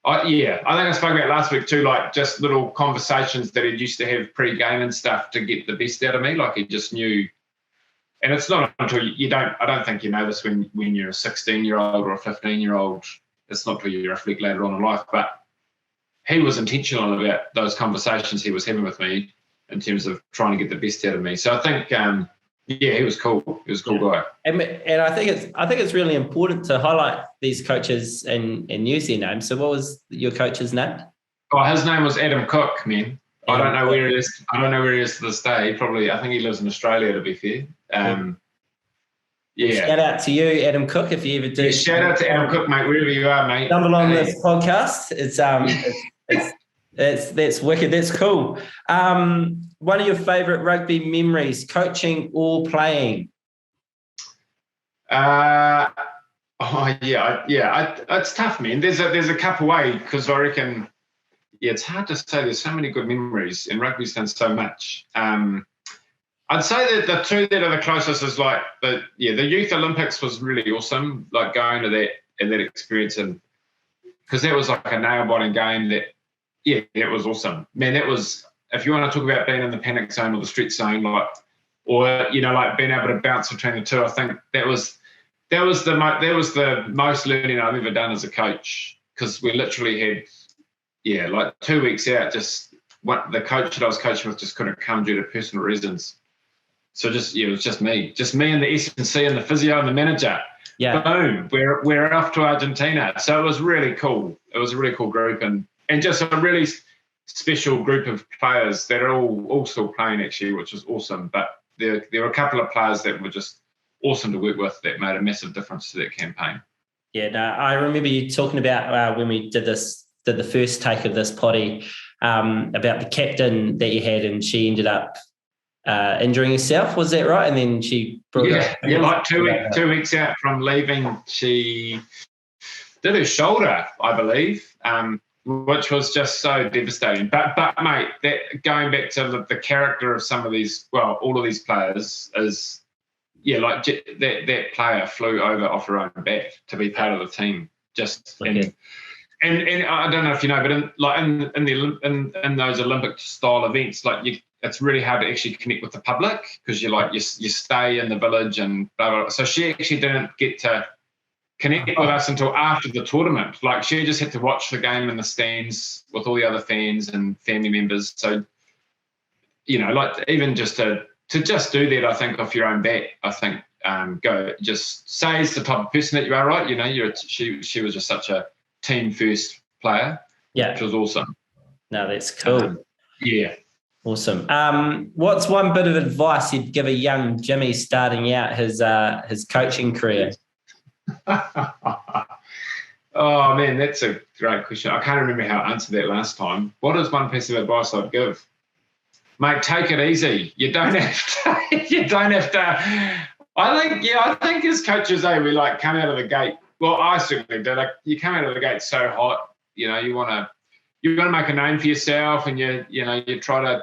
I think I spoke about last week too, like just little conversations that he used to have pre-game and stuff to get the best out of me. Like he just knew, and it's not until I don't think you know this when you're a 16-year-old or a 15-year-old. It's not until you reflect later on in life, but he was intentional about those conversations he was having with me in terms of trying to get the best out of me. So I think, he was cool. He was a cool guy. And I think it's really important to highlight these coaches and use their names. So what was your coach's name? Oh, his name was Adam Cook, man. I don't know where he is. I don't know where he is to this day. I think he lives in Australia, to be fair. Shout out to you, Adam Cook, if you ever do. Yeah, shout out to Adam Cook, mate, wherever you are, mate. Stumble on this podcast. That's wicked. That's cool. One of your favourite rugby memories, coaching or playing? It's tough, man. There's a couple way because I reckon, it's hard to say. There's so many good memories, and rugby's done so much. I'd say that the two that are the closest is like the Youth Olympics was really awesome. Like going to that and that experience, and because that was like a nail-biting game. It was awesome, man. That was, if you want to talk about being in the panic zone or the stretch zone, like or like being able to bounce between the two. I think that was the most learning I've ever done as a coach, because we literally had like 2 weeks out, just the coach that I was coaching with just couldn't come due to personal reasons. So it was just me and the S&C and the physio and the manager. Yeah. Boom, we're off to Argentina. So it was really cool. It was a really cool group, and just a really special group of players that are all still playing actually, which was awesome. But there were a couple of players that were just awesome to work with that made a massive difference to that campaign. Yeah, no, I remember you talking about when we did the first take of this potty, about the captain that you had, and she ended up injuring herself. Was that right? And then she brought like 2 weeks out from leaving, she did her shoulder, I believe, which was just so devastating. But mate, that going back to the character of some of these, well, all of these players is, like that player flew over off her own back to be part of the team. And I don't know if you know, but in those Olympic style events, like it's really hard to actually connect with the public, because you stay in the village and blah, blah, blah. So she actually didn't get to connect with us until after the tournament. Like, she just had to watch the game in the stands with all the other fans and family members. So, like, even just to just do that, I think, off your own bat, I think, go just says the type of person that you are, right? She was just such a team first player, which was awesome. No, that's cool. Yeah. Awesome. What's one bit of advice you'd give a young Jimmy starting out his coaching career? Oh man, that's a great question. I can't remember how I answered that last time. What is one piece of advice I'd give? Mate, take it easy. You don't have to. I think as coaches, we like come out of the gate. Well, I certainly did. Like, you come out of the gate so hot. You want to make a name for yourself, and you try to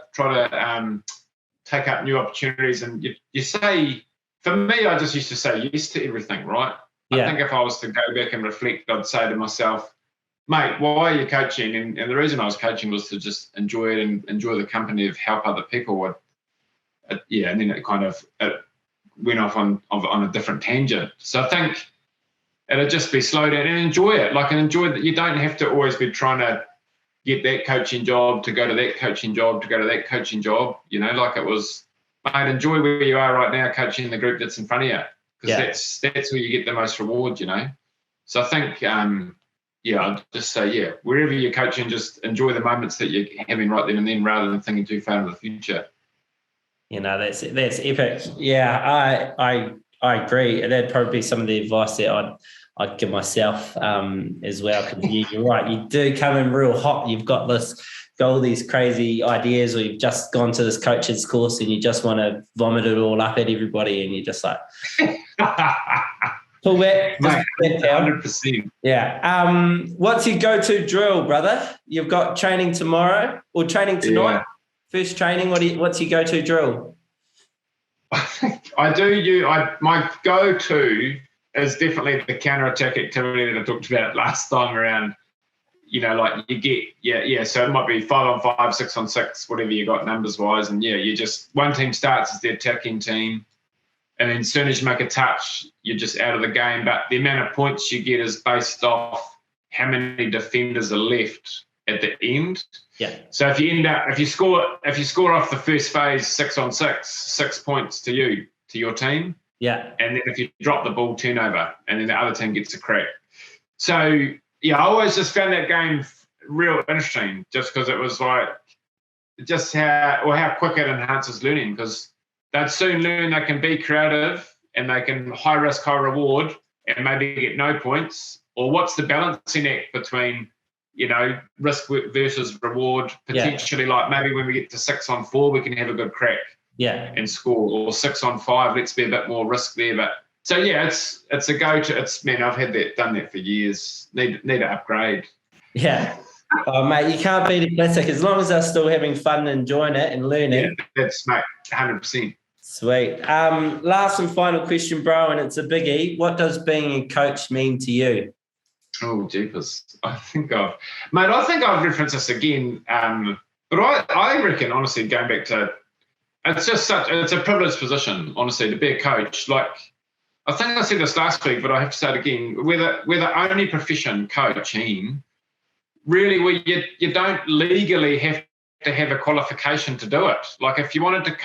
take up new opportunities, and you say. For me, I just used to say yes to everything, right? Yeah. I think if I was to go back and reflect, I'd say to myself, mate, why are you coaching? And the reason I was coaching was to just enjoy it and enjoy the company of help other people with. And then it kind of went off on a different tangent. So I think it'd just be slow down and enjoy it. Like, and enjoy that you don't have to always be trying to get that coaching job to go to that coaching job to go to that coaching job. Like it was, mate, enjoy where you are right now, coaching the group that's in front of you, because that's where you get the most reward. So I think, I'd just say, wherever you're coaching, just enjoy the moments that you're having right then and then, rather than thinking too far into the future. That's epic. Yeah, I agree. That'd probably be some of the advice that I'd give myself as well. Because you're right, you do come in real hot. You've got all these crazy ideas, or you've just gone to this coach's course and you just want to vomit it all up at everybody, and you're just like, pull back, mate, 100%. Yeah. What's your go-to drill, brother? You've got training tomorrow or training tonight? Yeah. First training. What's your go-to drill? My go-to is definitely the counter-attack activity that I talked about last time around. Like you get, so it might be 5-on-5, 6-on-6, whatever you got numbers-wise. And, you just, one team starts as the attacking team. And then as soon as you make a touch, you're just out of the game. But the amount of points you get is based off how many defenders are left at the end. Yeah. So if you score off the first phase 6-on-6, 6 points to your team. Yeah. And then if you drop the ball, turnover, and then the other team gets a crack. So I always just found that game real interesting, just because it was like just how quick it enhances learning, because they'd soon learn they can be creative and they can high risk, high reward, and maybe get no points. Or what's the balancing act between risk versus reward, potentially. Like maybe when we get to 6-on-4, we can have a good crack and score, or 6-on-5, let's be a bit more risk there. But so it's a go-to. I've done that for years. Need to upgrade. Yeah. Oh mate, you can't beat a classic as long as they're still having fun and enjoying it and learning. Yeah, that's, mate, 100%. Sweet. Last and final question, bro, and it's a biggie. What does being a coach mean to you? Oh, jeepers. I think I've referenced this again. But I reckon, honestly, going back to it's a privileged position, honestly, to be a coach. Like, I think I said this last week, but I have to say it again. We're the only profession coaching really where you don't legally have to have a qualification to do it. Like, if you wanted to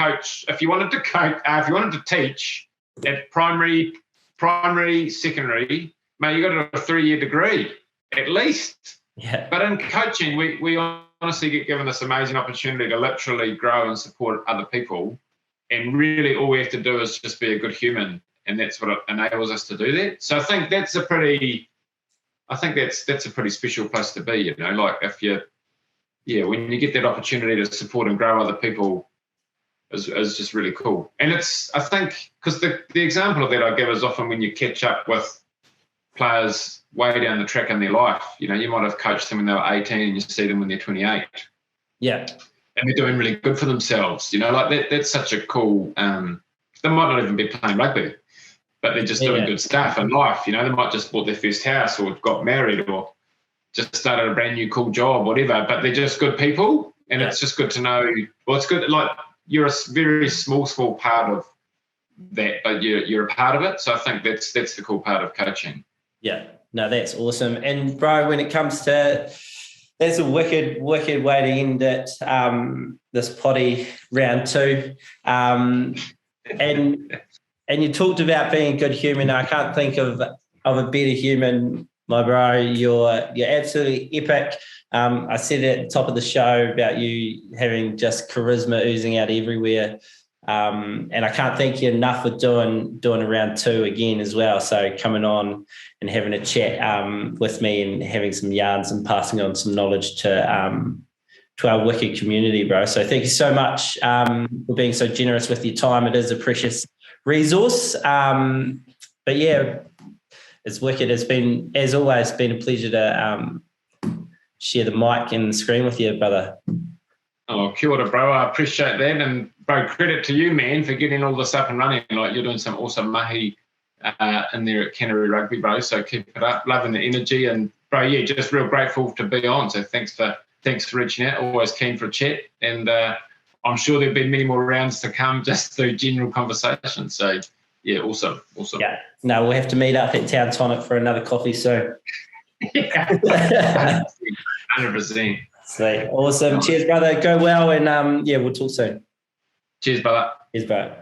teach at primary, secondary, mate, you got to do a 3-year degree at least. Yeah. But in coaching, we honestly get given this amazing opportunity to literally grow and support other people, and really all we have to do is just be a good human, and that's what enables us to do that. So I think that's a pretty special place to be, you know. Like, when you get that opportunity to support and grow other people is just really cool. And I think, because the example of that I give is often when you catch up with players way down the track in their life. You know, you might have coached them when they were 18 and you see them when they're 28. Yeah. And they're doing really good for themselves. You know, like that's such a cool, they might not even be playing rugby, but they're just doing good stuff in life. You know, they might just bought their first house or got married or just started a brand new cool job, whatever, but they're just good people. And it's just good to know, well, it's good, like, you're a very small part of that, but you're a part of it. So I think that's the cool part of coaching. Yeah. No, that's awesome. And bro, when it comes to, that's a wicked way to end it, this potty round 2. And you talked about being a good human. I can't think of a better human, my bro. You're absolutely epic. I said at the top of the show about you having just charisma oozing out everywhere. And I can't thank you enough for doing a round 2 again as well. So coming on and having a chat with me and having some yarns and passing on some knowledge to our wicked community, bro. So thank you so much for being so generous with your time. It is a precious resource. But yeah, it's wicked. It's been, as always, been a pleasure to share the mic and the screen with you, brother. Oh, kia ora, bro. I appreciate that. And, bro, credit to you, man, for getting all this up and running. Like, you're doing some awesome mahi in there at Canterbury Rugby, bro. So keep it up. Loving the energy. And, bro, yeah, just real grateful to be on. So thanks for reaching out. Always keen for a chat. And I'm sure there'll be many more rounds to come just through general conversation. So, yeah, awesome. Yeah. No, we'll have to meet up at Town Tonic for another coffee soon. Yeah. 100%. Sweet. Awesome. Cheers, brother. Go well, and we'll talk soon. Cheers, brother. Cheers, bro.